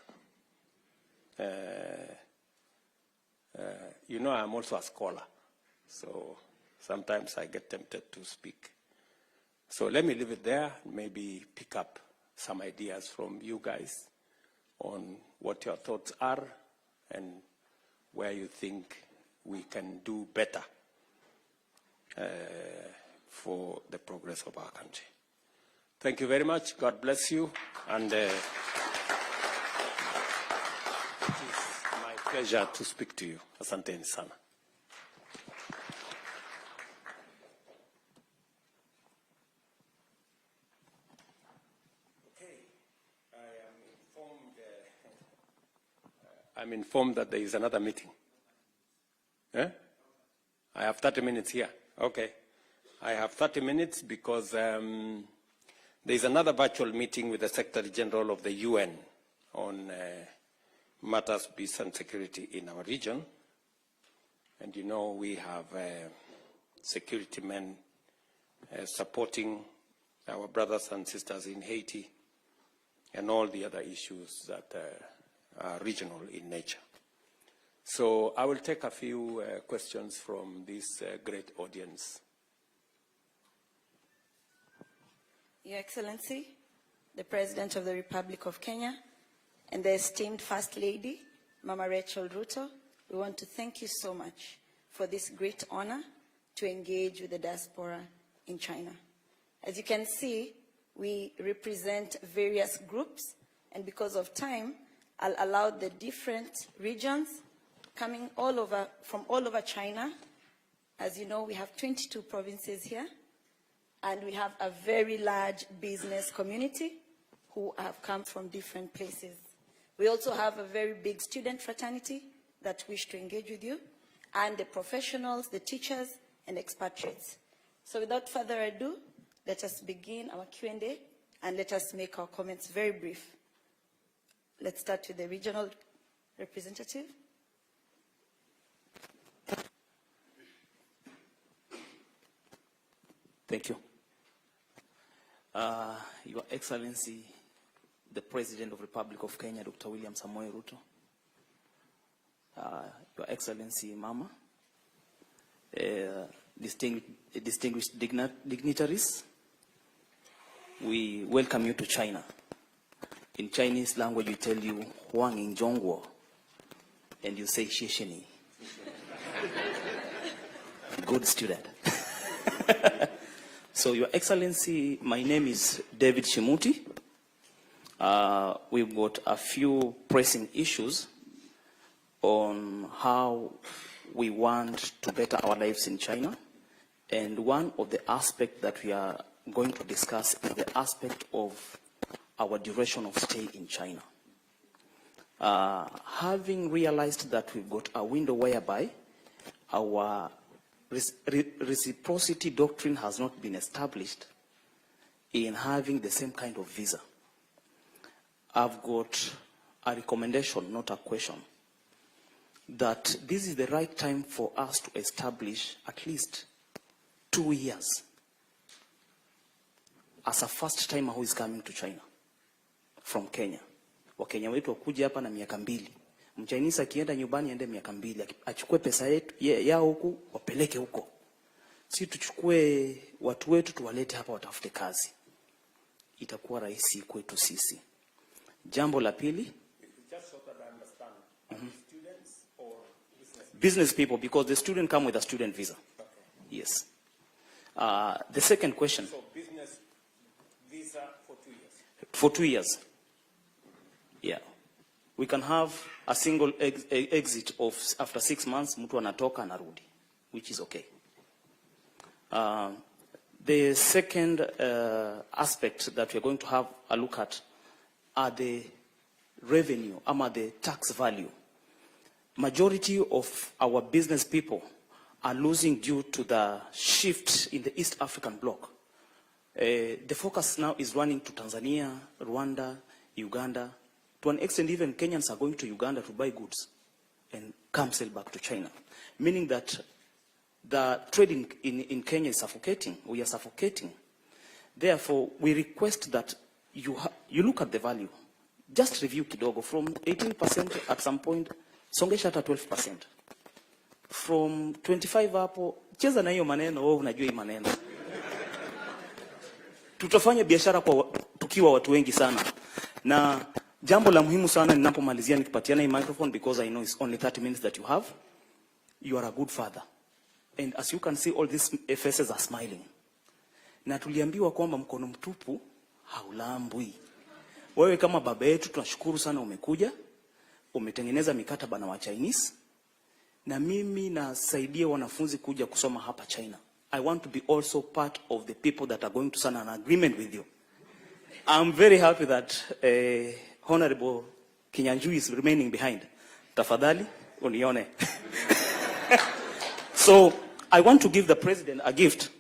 You know, I'm also a scholar, so sometimes I get tempted to speak. So let me leave it there, maybe pick up some ideas from you guys on what your thoughts are and where you think we can do better for the progress of our country. Thank you very much. God bless you. And it is my pleasure to speak to you. Asanteni sana. I'm informed that there is another meeting. Eh? I have 30 minutes here. Okay. I have 30 minutes because there is another virtual meeting with the Secretary General of the UN on matters, peace and security in our region. And you know, we have security men supporting our brothers and sisters in Haiti and all the other issues that are regional in nature. So I will take a few questions from this great audience. Your Excellency, the President of the Republic of Kenya, and the esteemed First Lady, Mama Rachel Ruto, we want to thank you so much for this great honor to engage with the diaspora in China. As you can see, we represent various groups, and because of time, I'll allow the different regions coming from all over China. As you know, we have 22 provinces here, and we have a very large business community who have come from different places. We also have a very big student fraternity that wish to engage with you, and the professionals, the teachers, and expatriates. So without further ado, let us begin our Q&A, and let us make our comments very brief. Let's start with the regional representative. Thank you. Your Excellency, the President of the Republic of Kenya, Dr. William Samoei Ruto. Your Excellency, Mama, distinguished dignitaries, we welcome you to China. In Chinese language, we tell you, Huang in Zhongguo, and you say, Shishini. Good student. So, Your Excellency, my name is David Shimuti. We've got a few pressing issues on how we want to better our lives in China. And one of the aspects that we are going to discuss is the aspect of our duration of stay in China. Having realized that we've got a window whereby our reciprocity doctrine has not been established in having the same kind of visa, I've got a recommendation, not a question, that this is the right time for us to establish at least 2 years as a first timer who is coming to China from Kenya. Wakenya wetu wakuja hapa na miaka 2. Mchinese akienda nyumbani aende miaka 2, achukue pesa yetu yao huku wapeleke huko. Si tuchukue watu wetu tuwalete hapa watafute kazi. Itakuwa rahisi kwetu sisi. Jambo la pili, just so that I understand, students or business people, because the student come with a student visa. Okay. Yes. The second question. So business visa for 2 years. For 2 years. Yeah. We can have a single exit of after 6 months, mtu anatoka anarudi, which is okay. The second aspect that we're going to have a look at are the revenue, the tax value. Majority of our business people are losing due to the shift in the East African bloc. The focus now is running to Tanzania, Rwanda, Uganda. To an extent, even Kenyans are going to Uganda to buy goods and come sell back to China. Meaning that the trading in Kenya is suffocating. We are suffocating. Therefore, we request that you look at the value. Just review kidogo. From 18% at some point, songesha hata 12%. From 25 hapo, cheza na hiyo maneno, wewe unajua hii maneno. Tutafanya biashara kwa tukiwa watu wengi sana. Na jambo la muhimu sana ninapomalizia nikipatiana hii microphone, because I know it's only 30 minutes that you have. You are a good father. And as you can see, all these faces are smiling. Na tuliambiwa kwamba mkono mtupu haulambwi. Wewe kama baba yetu tunashukuru sana umekuja. Umetengeneza mikataba na wa Chinese. Na mimi nasaidia wanafunzi kuja kusoma hapa China. I want to be also part of the people that are going to sign an agreement with you. I'm very happy that Honorable Kinyanjui is remaining behind. Tafadhali, unione. So, I want to give the president a gift,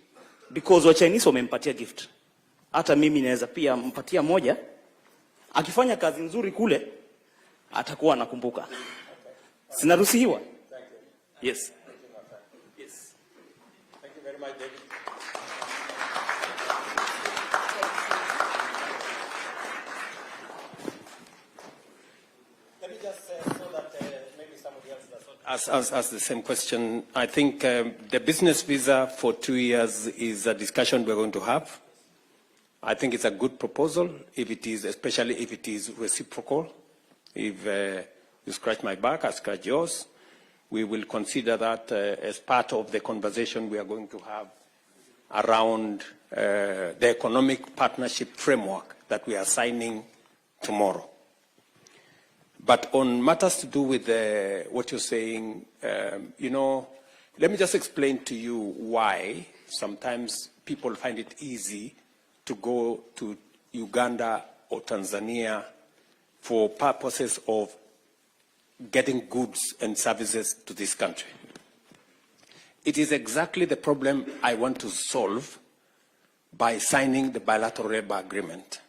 because wa Chinese wamempatia gift. Hata mimi naweza pia mpatia moja. Akifanya kazi nzuri kule, atakuwa anakumbuka. Sinaruhusiwa? Yes. Yes. Thank you very much, David. Let me just say so that maybe somebody else does not ask the same question. I think the business visa for 2 years is a discussion we're going to have. I think it's a good proposal, if it is, especially if it is reciprocal. If you scratch my back, I scratch yours. We will consider that as part of the conversation we are going to have around the economic partnership framework that we are signing tomorrow. But on matters to do with what you're saying, let me just explain to you why sometimes people find it easy to go to Uganda or Tanzania for purposes of getting goods and services to this country. It is exactly the problem I want to solve by signing the bilateral labor agreement.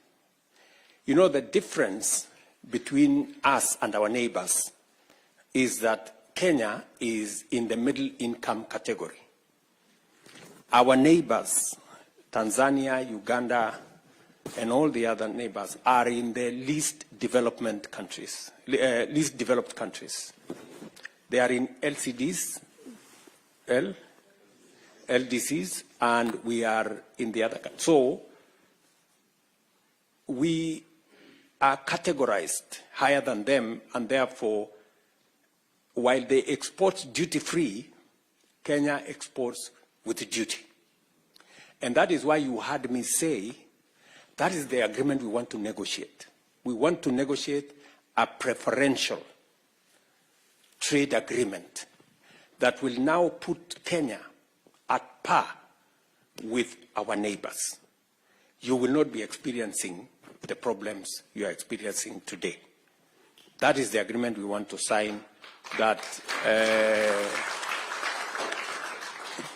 You know, the difference between us and our neighbors is that Kenya is in the middle income category. Our neighbors, Tanzania, Uganda, and all the other neighbors are in the least developed countries. They are in LCDs, LDCs, and we are in the other. So we are categorized higher than them, and therefore, while they export duty-free, Kenya exports with duty. And that is why you heard me say that is the agreement we want to negotiate. We want to negotiate a preferential trade agreement that will now put Kenya at par with our neighbors. You will not be experiencing the problems you are experiencing today. That is the agreement we want to sign, that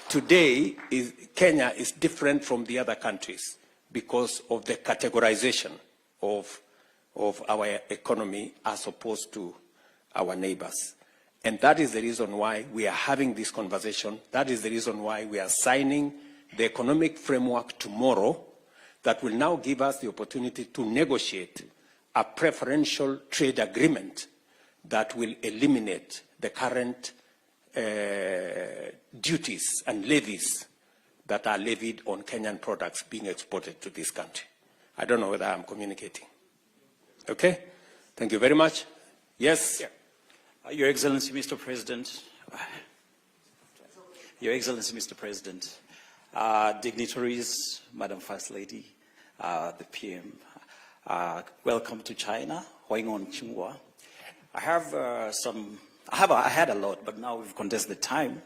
today Kenya is different from the other countries because of the categorization of our economy as opposed to our neighbors. And that is the reason why we are having this conversation. That is the reason why we are signing the economic framework tomorrow that will now give us the opportunity to negotiate a preferential trade agreement that will eliminate the current duties and levies that are levied on Kenyan products being exported to this country. I don't know whether I'm communicating. Okay? Thank you very much. Yes? Yeah. Your Excellency, Mr. President. Your Excellency, Mr. President. Dignitaries, Madam First Lady, the PM. Welcome to China. I had a lot, but now we've condensed the time.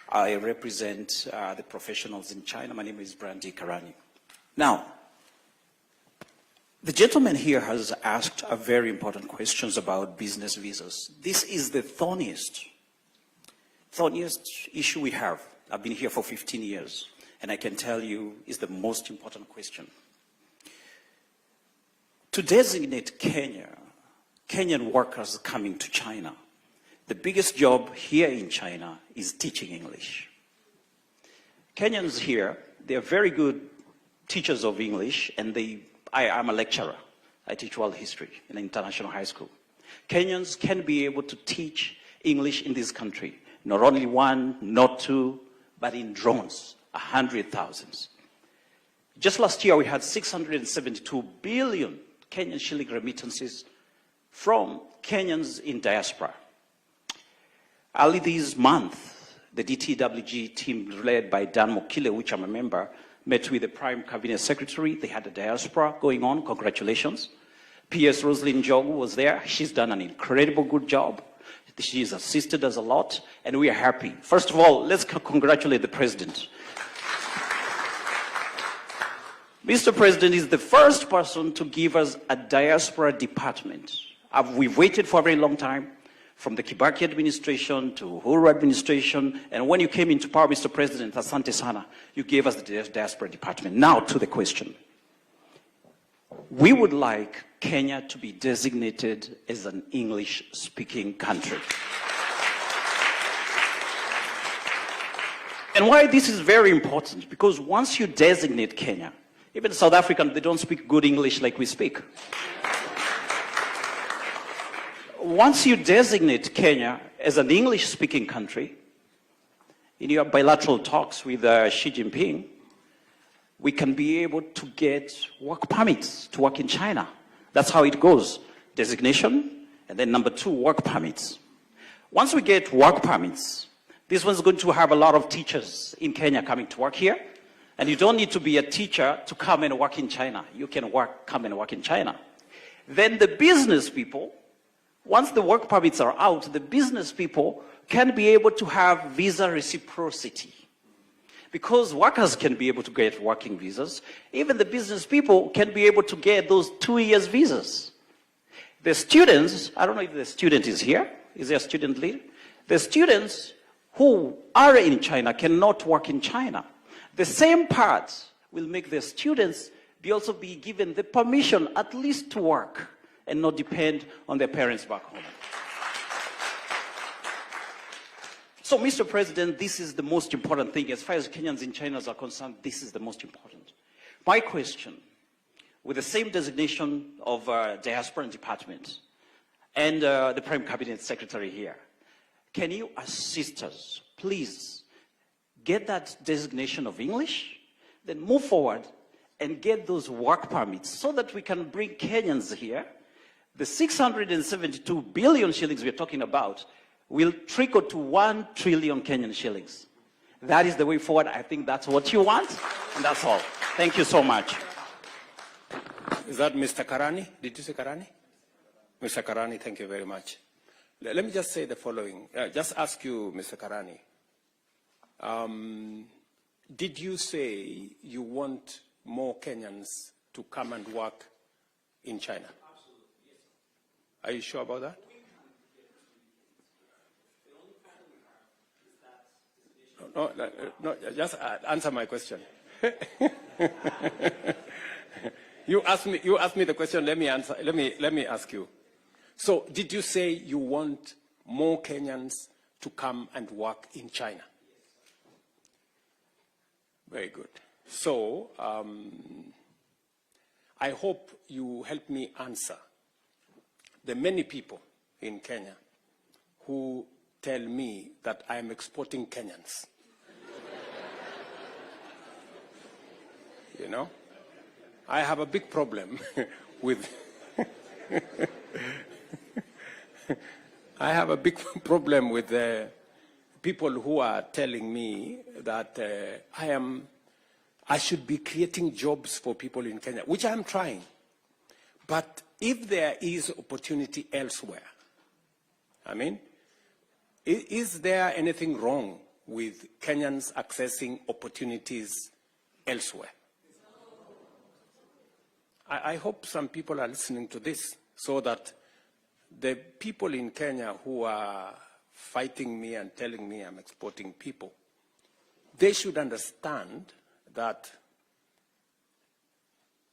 I represent the professionals in China. My name is Brandy Karani. Now, the gentleman here has asked a very important questions about business visas. This is the thorniest issue we have. I've been here for 15 years, and I can tell you is the most important question. To designate Kenyan workers coming to China, the biggest job here in China is teaching English. Kenyans here, they're very good teachers of English, and I'm a lecturer. I teach world history in an international high school. Kenyans can be able to teach English in this country. Not only one, not two, but in drones, 100,000. Just last year, we had 672 billion Kenyan shilling remittances from Kenyans in diaspora. Early this month, the DTWG team led by Dan Mokile, which I'm a member, met with the Prime Cabinet Secretary. They had a diaspora going on. Congratulations. PS Rosalind Jogu was there. She's done an incredible good job. She's assisted us a lot, and we are happy. First of all, let's congratulate the President. Mr. President is the first person to give us a diaspora department. We've waited for a very long time, from the Kibaki administration to Uhuru administration, and when you came into power, Mr. President, asante sana, you gave us the diaspora department. Now to the question. We would like Kenya to be designated as an English-speaking country. And why this is very important, because once you designate Kenya, even South Africans, they don't speak good English like we speak. Once you designate Kenya as an English-speaking country, in your bilateral talks with Xi Jinping, we can be able to get work permits to work in China. That's how it goes. Designation, and then number two, work permits. Once we get work permits, this one's going to have a lot of teachers in Kenya coming to work here. And you don't need to be a teacher to come and work in China. You can come and work in China. Then the business people, once the work permits are out, the business people can be able to have visa reciprocity. Because workers can be able to get working visas, even the business people can be able to get those 2 years visas. The students, I don't know if the student is here. Is there a student leader? The students who are in China cannot work in China. The same part will make the students also be given the permission at least to work and not depend on their parents back home. So, Mr. President, this is the most important thing. As far as Kenyans in China are concerned, this is the most important. My question, with the same designation of diaspora department and the Prime Cabinet Secretary here, can you assist us, please, get that designation of English, then move forward and get those work permits so that we can bring Kenyans here. The 672 billion shillings we're talking about will trickle to 1 trillion Kenyan shillings. That is the way forward. I think that's what you want, and that's all. Thank you so much. Is that Mr. Karani? Did you say Karani? Mr. Karani, thank you very much. Let me just say the following. Just ask you, Mr. Karani. Did you say you want more Kenyans to come and work in China? Absolutely, yes. Are you sure about that? No, just answer my question. You asked me the question. Let me answer. Let me ask you. So, did you say you want more Kenyans to come and work in China? Very good. So, I hope you help me answer the many people in Kenya who tell me that I am exporting Kenyans. You know, I have a big problem with I have a big problem with people who are telling me that I should be creating jobs for people in Kenya, which I'm trying. But if there is opportunity elsewhere, I mean, is there anything wrong with Kenyans accessing opportunities elsewhere? I hope some people are listening to this so that the people in Kenya who are fighting me and telling me I'm exporting people, they should understand that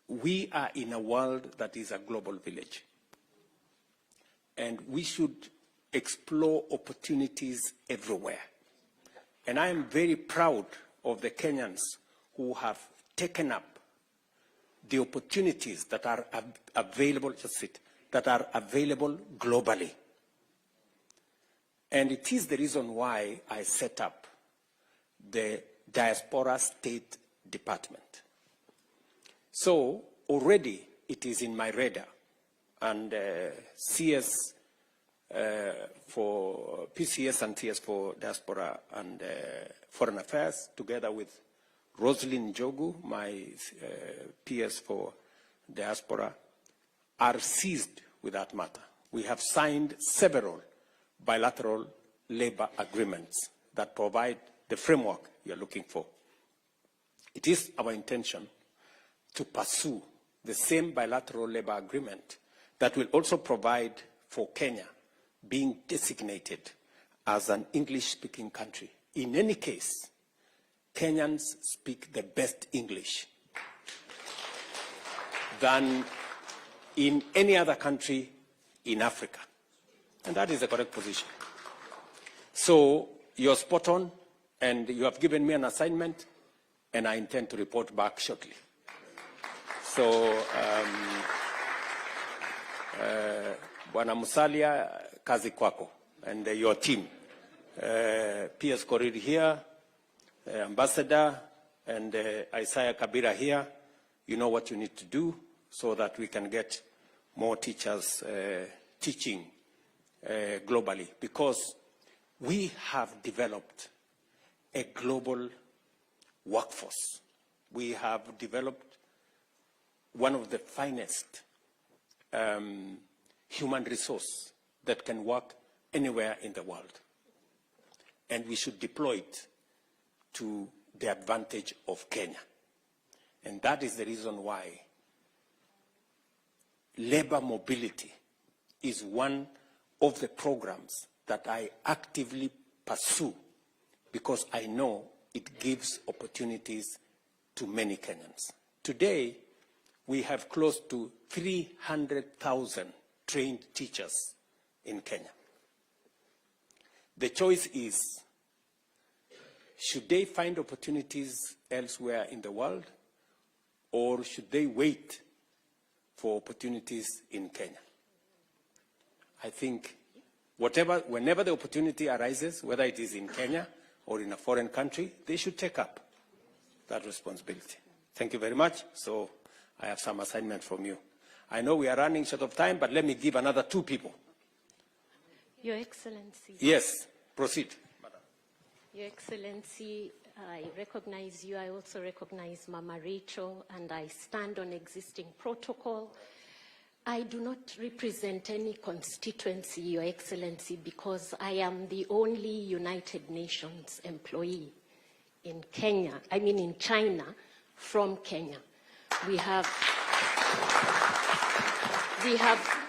we are in a world that is a global village. And we should explore opportunities everywhere. And I am very proud of the Kenyans who have taken up the opportunities that are available, that are available globally. And it is the reason why I set up the Diaspora State Department. So already it is in my radar, and CS for PCS and TS for Diaspora and Foreign Affairs, together with Roslyn Jogu, my PS for Diaspora, are seized with that matter. We have signed several bilateral labor agreements that provide the framework you're looking for. It is our intention to pursue the same bilateral labor agreement that will also provide for Kenya being designated as an English-speaking country. In any case, Kenyans speak the best English than in any other country in Africa. And that is the correct position. So you're spot on, and you have given me an assignment, and I intend to report back shortly. So, Bwana Musalia, kazi kwako, and your team. PS Korir here, Ambassador, and Isaiah Kabira here. You know what you need to do so that we can get more teachers teaching globally, because we have developed a global workforce. We have developed one of the finest human resource that can work anywhere in the world. And we should deploy it to the advantage of Kenya. And that is the reason why labor mobility is one of the programs that I actively pursue, because I know it gives opportunities to many Kenyans. Today, we have close to 300,000 trained teachers in Kenya. The choice is, should they find opportunities elsewhere in the world, or should they wait for opportunities in Kenya? I think whenever the opportunity arises, whether it is in Kenya or in a foreign country, they should take up that responsibility. Thank you very much. So I have some assignment from you. I know we are running short of time, but let me give another 2 people. Your Excellency. Yes, proceed. Madam. Your Excellency, I recognize you. I also recognize Mama Rachel, and I stand on existing protocol. I do not represent any constituency, Your Excellency, because I am the only United Nations employee in Kenya, in China, from Kenya. We have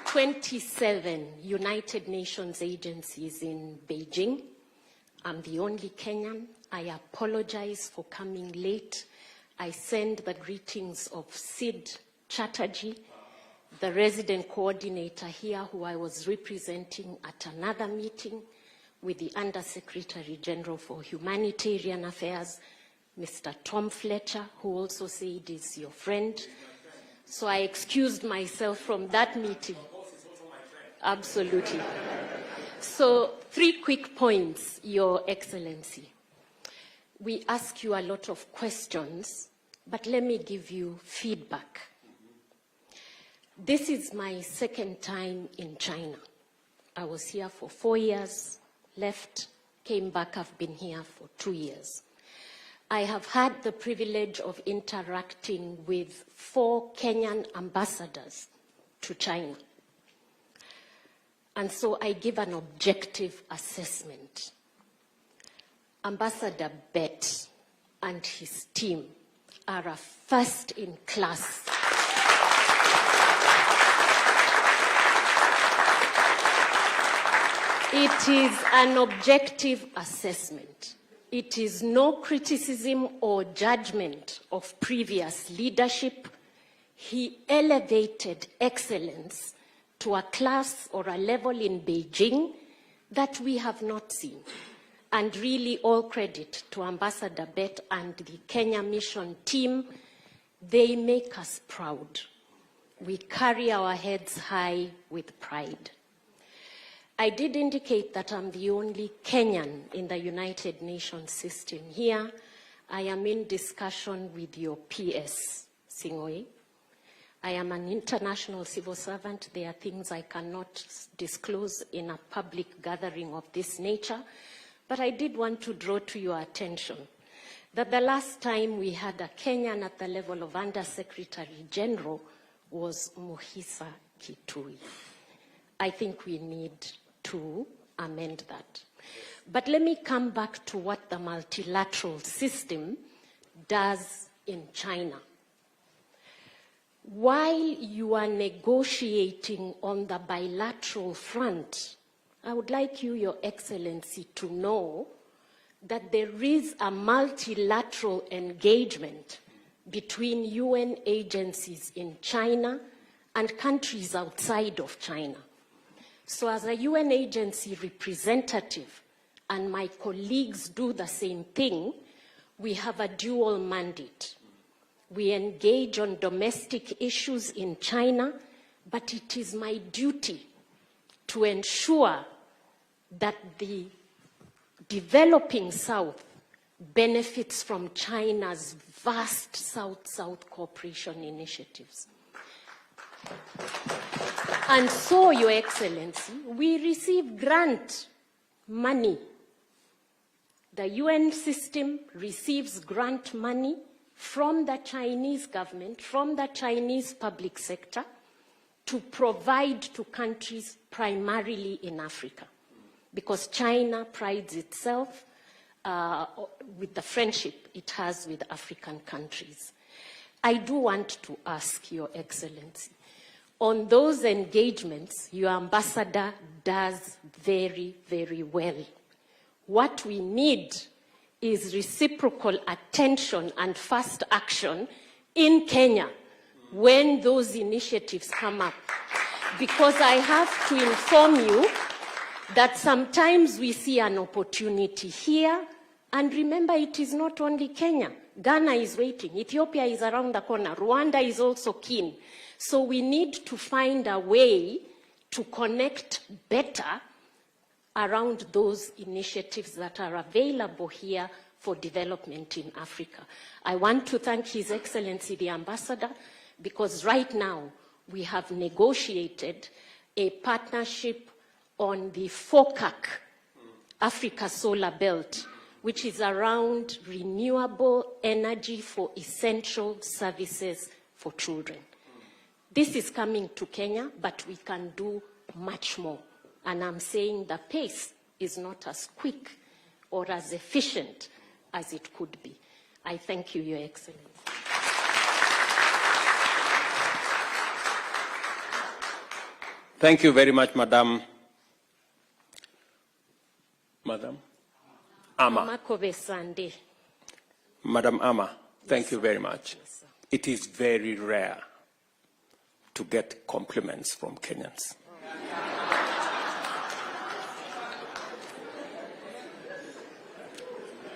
27 United Nations agencies in Beijing. I'm the only Kenyan. I apologize for coming late. I send the greetings of Sid Chatterjee, the resident coordinator here, who I was representing at another meeting with the Undersecretary General for Humanitarian Affairs, Mr. Tom Fletcher, who also said is your friend. So I excused myself from that meeting. Absolutely. So 3 quick points, Your Excellency. We ask you a lot of questions, but let me give you feedback. This is my 2nd time in China. I was here for 4 years, left, came back. I've been here for 2 years. I have had the privilege of interacting with 4 Kenyan ambassadors to China. And so I give an objective assessment. Ambassador Bett and his team are a first-in-class It is an objective assessment. It is no criticism or judgment of previous leadership. He elevated excellence to a class or a level in Beijing that we have not seen. And really all credit to Ambassador Bett and the Kenya mission team. They make us proud. We carry our heads high with pride. I did indicate that I'm the only Kenyan in the United Nations system here. I am in discussion with your PS, Sing'oei. I am an international civil servant. There are things I cannot disclose in a public gathering of this nature. But I did want to draw to your attention that the last time we had a Kenyan at the level of Undersecretary General was Muhisa Kitui. I think we need to amend that. But let me come back to what the multilateral system does in China. While you are negotiating on the bilateral front, I would like you, Your Excellency, to know that there is a multilateral engagement between UN agencies in China and countries outside of China. So as a UN agency representative, and my colleagues do the same thing, we have a dual mandate. We engage on domestic issues in China, but it is my duty to ensure that the developing South benefits from China's vast South-South cooperation initiatives. And so, Your Excellency, we receive grant money. The UN system receives grant money from the Chinese government, from the Chinese public sector, to provide to countries primarily in Africa. Because China prides itself with the friendship it has with African countries. I do want to ask, Your Excellency, on those engagements, your ambassador does very, very well. What we need is reciprocal attention and fast action in Kenya when those initiatives come up. Because I have to inform you that sometimes we see an opportunity here, and remember, it is not only Kenya. Ghana is waiting. Ethiopia is around the corner. Rwanda is also keen. So we need to find a way to connect better around those initiatives that are available here for development in Africa. I want to thank His Excellency the Ambassador, because right now we have negotiated a partnership on the FOCAC, Africa Solar Belt, which is around renewable energy for essential services for children. This is coming to Kenya, but we can do much more. And I'm saying the pace is not as quick or as efficient as it could be. I thank you, Your Excellency. Thank you very much, Madam Ama. Madam Ama, thank you very much. Yes, it is very rare to get compliments from Kenyans.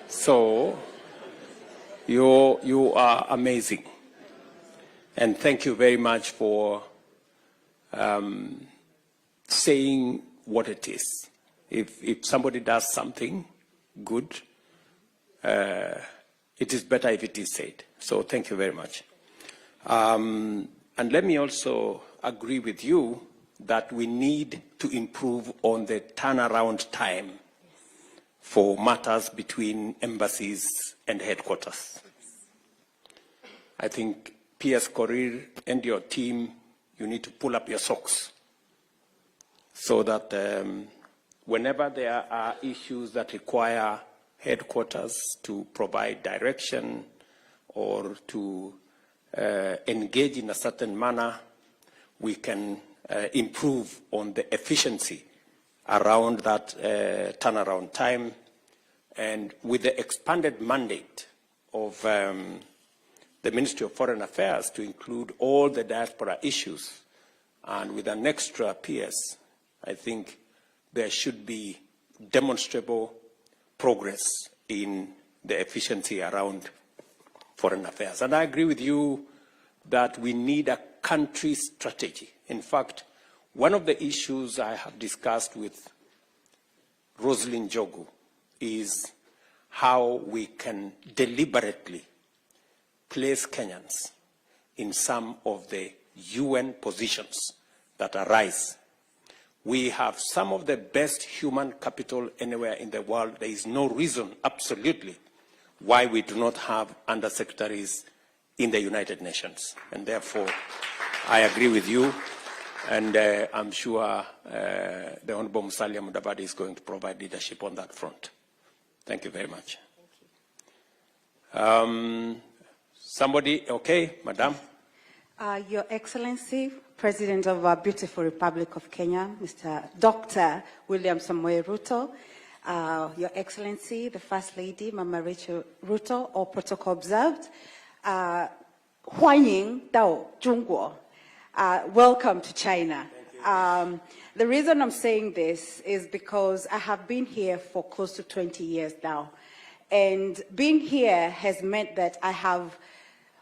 So, you are amazing. And thank you very much for saying what it is. If somebody does something good, it is better if it is said. So thank you very much. And let me also agree with you that we need to improve on the turnaround time for matters between embassies and headquarters. I think P.S. Korir and your team, you need to pull up your socks so that whenever there are issues that require headquarters to provide direction or to engage in a certain manner, we can improve on the efficiency around that turnaround time. And with the expanded mandate of the Ministry of Foreign Affairs to include all the diaspora issues, and with an extra PS, I think there should be demonstrable progress in the efficiency around foreign affairs. And I agree with you that we need a country strategy. In fact, one of the issues I have discussed with Rosalind Jogu is how we can deliberately place Kenyans in some of the UN positions that arise. We have some of the best human capital anywhere in the world. There is no reason, absolutely, why we do not have undersecretaries in the United Nations. And therefore, I agree with you. And I'm sure the Honorable Musalia Mudavadi is going to provide leadership on that front. Thank you very much. Thank you. Somebody, okay, Madam? Your Excellency, President of our beautiful Republic of Kenya, Mr. Dr. William Samoei Ruto, Your Excellency, the First Lady, Mama Rachel Ruto, all protocol observed. Huanying Dao Zhongguo. Welcome to China. The reason I'm saying this is because I have been here for close to 20 years now. And being here has meant that I have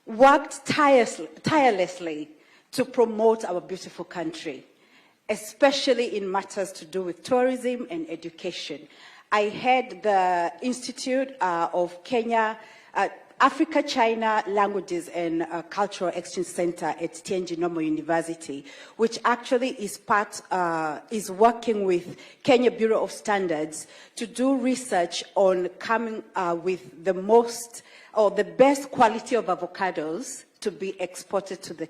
worked tirelessly to promote our beautiful country, especially in matters to do with tourism and education. I head the Institute of Kenya, Africa-China Languages and Cultural Exchange Center at Tianjin Normal University, which actually is is working with Kenya Bureau of Standards to do research on coming with the most or the best quality of avocados to be exported to the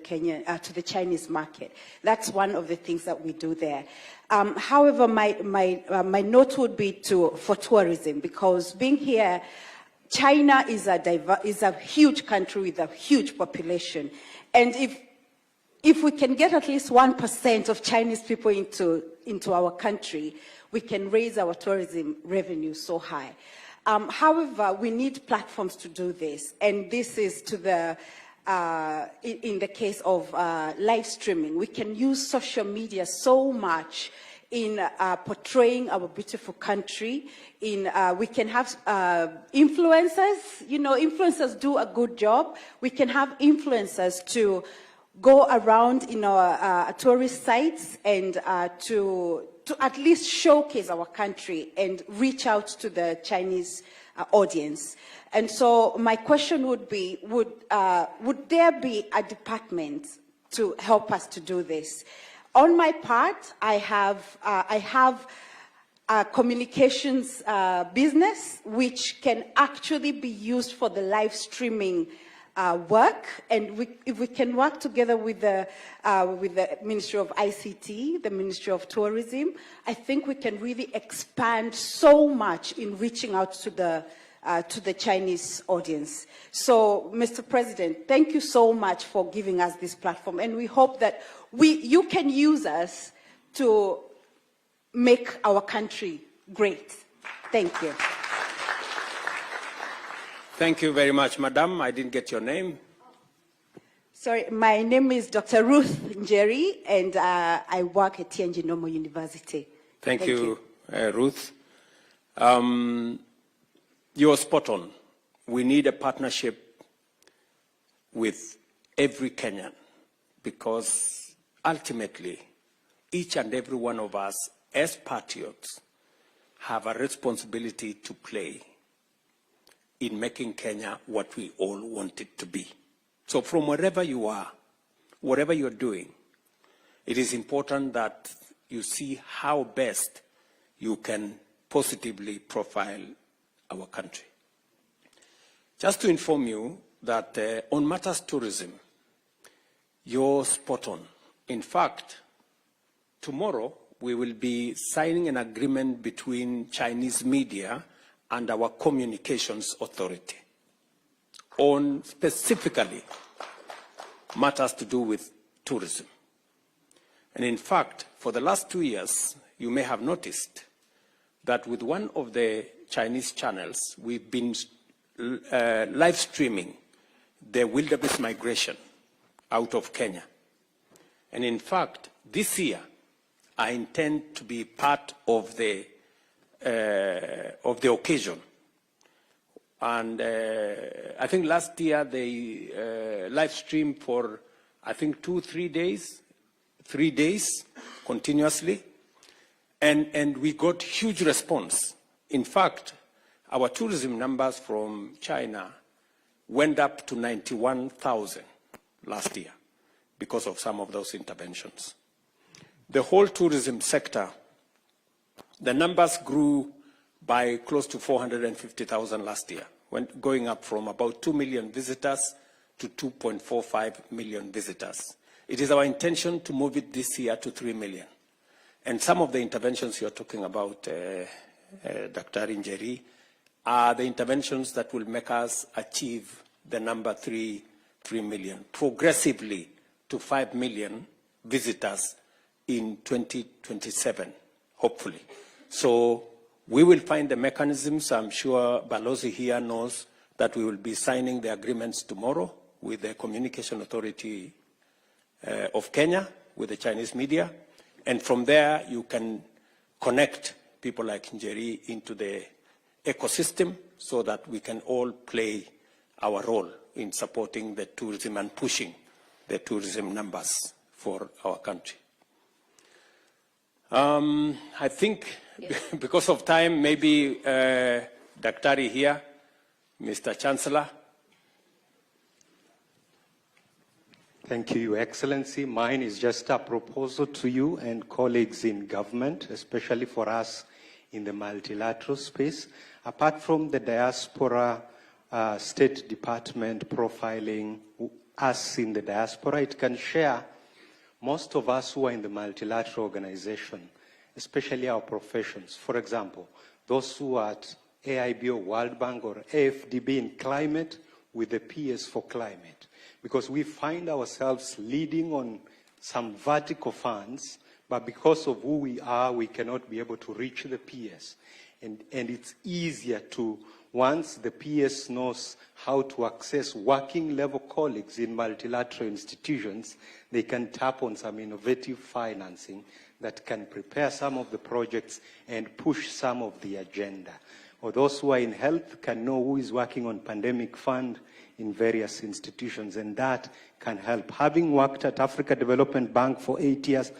to the Chinese market. That's one of the things that we do there. However, my note would be for tourism, because being here, China is a huge country with a huge population, and if we can get at least 1% of Chinese people into our country, we can raise our tourism revenue so high. However, we need platforms to do this, and this is to the in the case of live streaming. We can use social media so much in portraying our beautiful country. We can have influencers. You know, influencers do a good job. We can have influencers to go around in our tourist sites and to at least showcase our country and reach out to the Chinese audience. And so my question would be, would there be a department to help us to do this? On my part, I have a communications business which can actually be used for the live streaming work, and if we can work together with the Ministry of ICT, the Ministry of Tourism, I think we can really expand so much in reaching out to the Chinese audience. So, Mr. President, thank you so much for giving us this platform, and we hope that you can use us to make our country great. Thank you. Thank you very much, Madam. I didn't get your name. Sorry, my name is Dr. Ruth Njeri, and I work at Tianjin Normal University. Thank you. Ruth. You're spot on. We need a partnership with every Kenyan, because ultimately, each and every one of us as patriots have a responsibility to play in making Kenya what we all want it to be. So from wherever you are, whatever you're doing, it is important that you see how best you can positively profile our country. Just to inform you that on matters tourism, you're spot on. In fact, tomorrow we will be signing an agreement between Chinese media and our communications authority on specifically matters to do with tourism. And in fact, for the last 2 years, you may have noticed that with one of the Chinese channels, we've been live streaming the wildebeest migration out of Kenya. And in fact, this year, I intend to be part of the occasion. And I think last year they live streamed for, I think, 3 days continuously. And we got huge response. In fact, our tourism numbers from China went up to 91,000 last year because of some of those interventions. The whole tourism sector, the numbers grew by close to 450,000 last year, going up from about 2 million visitors to 2.45 million visitors. It is our intention to move it this year to 3 million. And some of the interventions you're talking about, Dr. Njeri, are the interventions that will make us achieve the number 3 million, progressively to 5 million visitors in 2027, hopefully. So we will find the mechanisms. I'm sure Balozi here knows that we will be signing the agreements tomorrow with the Communication Authority of Kenya, with the Chinese media. And from there, you can connect people like Njeri into the ecosystem so that we can all play our role in supporting the tourism and pushing the tourism numbers for our country. I think because of time, maybe Daktari here, Mr. Chancellor. Thank you, Your Excellency. Mine is just a proposal to you and colleagues in government, especially for us in the multilateral space. Apart from the diaspora State Department profiling us in the diaspora, it can share most of us who are in the multilateral organization, especially our professions. For example, those who are at AIB or World Bank or AFDB in climate with the PS for climate. Because we find ourselves leading on some vertical funds, but because of who we are, we cannot be able to reach the PS. And it's easier to, once the PS knows how to access working level colleagues in multilateral institutions, they can tap on some innovative financing that can prepare some of the projects and push some of the agenda. Or those who are in health can know who is working on pandemic fund in various institutions, and that can help. Having worked at Africa Development Bank for 8 years,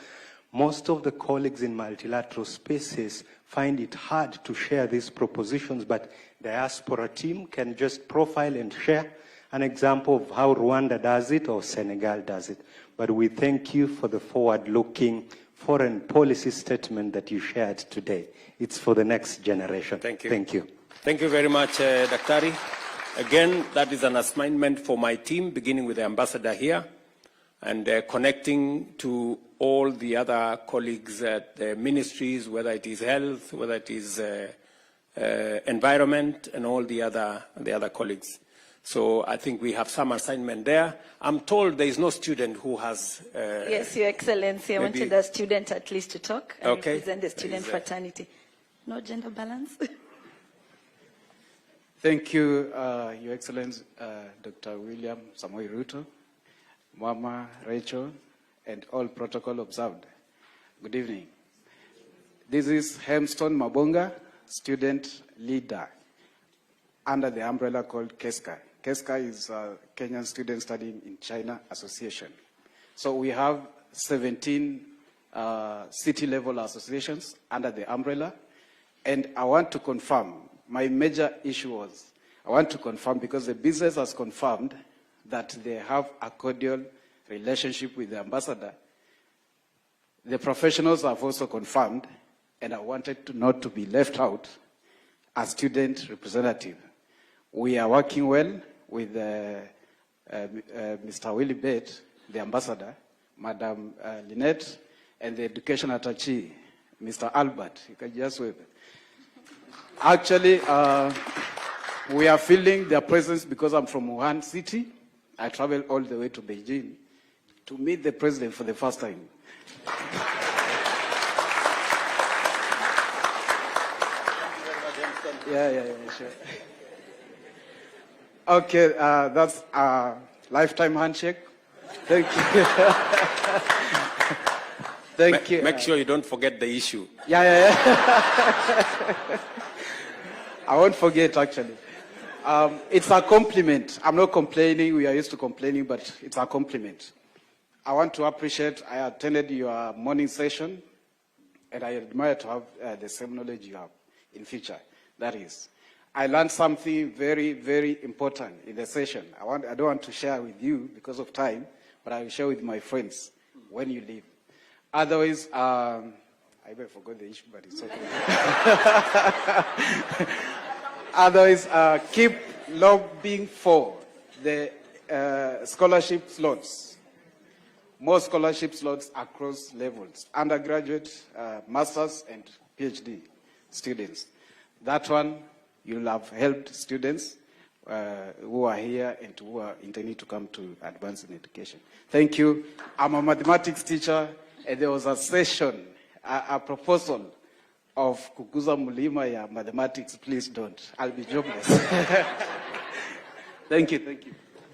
most of the colleagues in multilateral spaces find it hard to share these propositions, but diaspora team can just profile and share an example of how Rwanda does it or Senegal does it. But we thank you for the forward-looking foreign policy statement that you shared today. It's for the next generation. Thank you. Thank you. Thank you very much, Daktari. Again, that is an assignment for my team, beginning with the ambassador here, and connecting to all the other colleagues at the ministries, whether it is health, whether it is environment, and all the other colleagues. So I think we have some assignment there. I'm told there is no student who has... yes, Your Excellency. I wanted a student at least to talk and represent the student fraternity. No gender balance? Thank you, Your Excellency, Dr. William Samoei Ruto, Mama Rachel, and all protocol observed. Good evening. This is Hemston Mabonga, student leader under the umbrella called KESCA. KESCA is a Kenyan Student Studying in China Association. So we have 17 city-level associations under the umbrella. And I want to confirm, my major issue was, I want to confirm, because the business has confirmed that they have a cordial relationship with the ambassador. The professionals have also confirmed, and I wanted to not to be left out as student representative. We are working well with Mr. Willie Bate, the ambassador, Madam Lynette, and the education attaché, Mr. Albert. You can just wave. Actually, we are feeling their presence because I'm from Wuhan City. I traveled all the way to Beijing to meet the president for the first time. Yeah, sure. Okay, that's a lifetime handshake. Thank you. Thank you. Make sure you don't forget the issue. Yeah. I won't forget, actually. It's a compliment. I'm not complaining. We are used to complaining, but it's a compliment. I want to appreciate, I attended your morning session, and I admire to have the same knowledge you have in future. That is, I learned something very, very important in the session. I don't want to share with you because of time, but I will share with my friends when you leave. Otherwise, I forgot the issue, but it's okay. Otherwise, keep lobbying for the scholarship slots. More scholarship slots across levels, undergraduate, master's, and PhD students. That one, you'll have helped students who are here and who are intending to come to advance in education. Thank you. I'm a mathematics teacher, and there was a session, a proposal of Kukuza Mulima ya mathematics. Please don't. I'll be jobless. Thank you.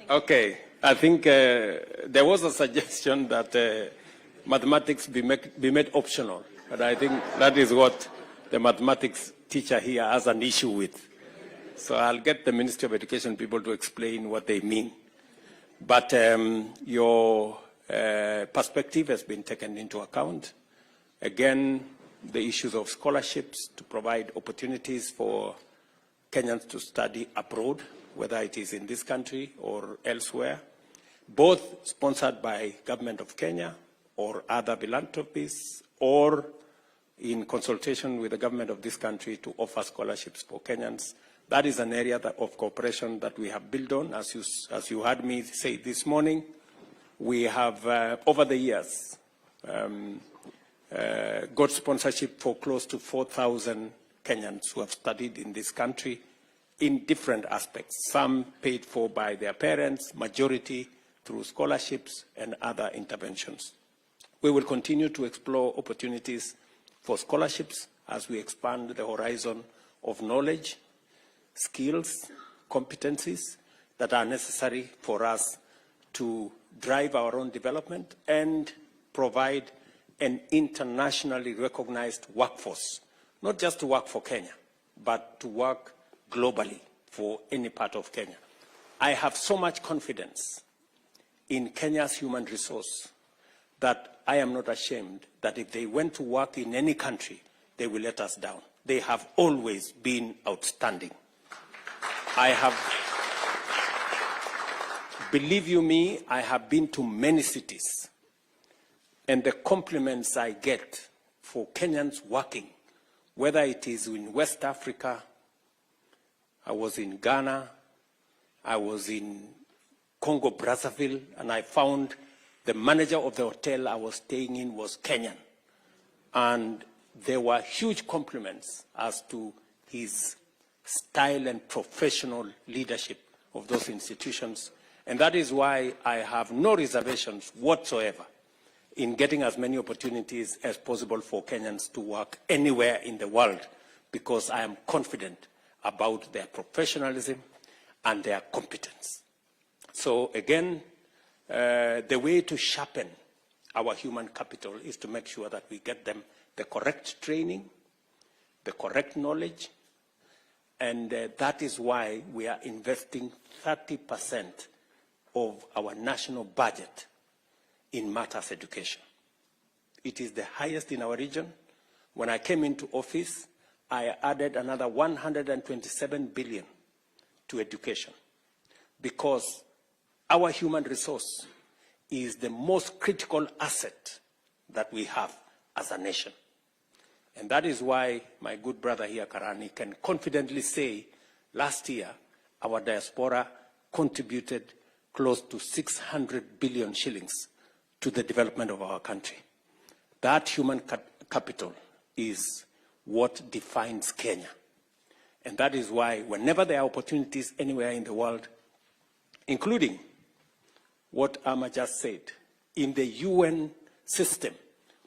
Okay. I think there was a suggestion that mathematics be made optional, but I think that is what the mathematics teacher here has an issue with. So I'll get the Ministry of Education people to explain what they mean. But your perspective has been taken into account. Again, the issues of scholarships to provide opportunities for Kenyans to study abroad, whether it is in this country or elsewhere, both sponsored by Government of Kenya or other philanthropies, or in consultation with the government of this country to offer scholarships for Kenyans. That is an area of cooperation that we have built on. As you heard me say this morning, we have, over the years, got sponsorship for close to 4,000 Kenyans who have studied in this country in different aspects, some paid for by their parents, majority through scholarships and other interventions. We will continue to explore opportunities for scholarships as we expand the horizon of knowledge, skills, competencies that are necessary for us to drive our own development and provide an internationally recognized workforce, not just to work for Kenya, but to work globally for any part of Kenya. I have so much confidence in Kenya's human resource that I am not ashamed that if they went to work in any country, they will let us down. They have always been outstanding. Believe you me, I have been to many cities, and the compliments I get for Kenyans working, whether it is in West Africa, I was in Ghana, I was in Congo Brazzaville, and I found the manager of the hotel I was staying in was Kenyan. And there were huge compliments as to his style and professional leadership of those institutions. And that is why I have no reservations whatsoever in getting as many opportunities as possible for Kenyans to work anywhere in the world, because I am confident about their professionalism and their competence. So again, the way to sharpen our human capital is to make sure that we get them the correct training, the correct knowledge, and that is why we are investing 30% of our national budget in matters education. It is the highest in our region. When I came into office, I added another 127 billion to education, because our human resource is the most critical asset that we have as a nation. And that is why my good brother here, Karani, can confidently say last year our diaspora contributed close to 600 billion shillings to the development of our country. That human capital is what defines Kenya. And that is why whenever there are opportunities anywhere in the world, including what Amma just said, in the UN system,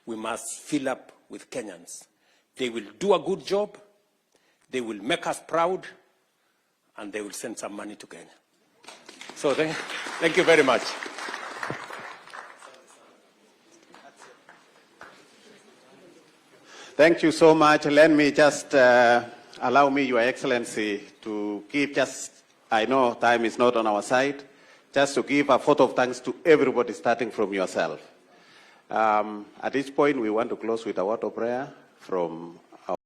we must fill up with Kenyans. They will do a good job, they will make us proud, and they will send some money to Kenya. So thank you very much. Thank you so much. Let me just allow me, Your Excellency, to give just, I know time is not on our side, just to give a vote of thanks to everybody, starting from yourself. At this point, we want to close with a word of prayer from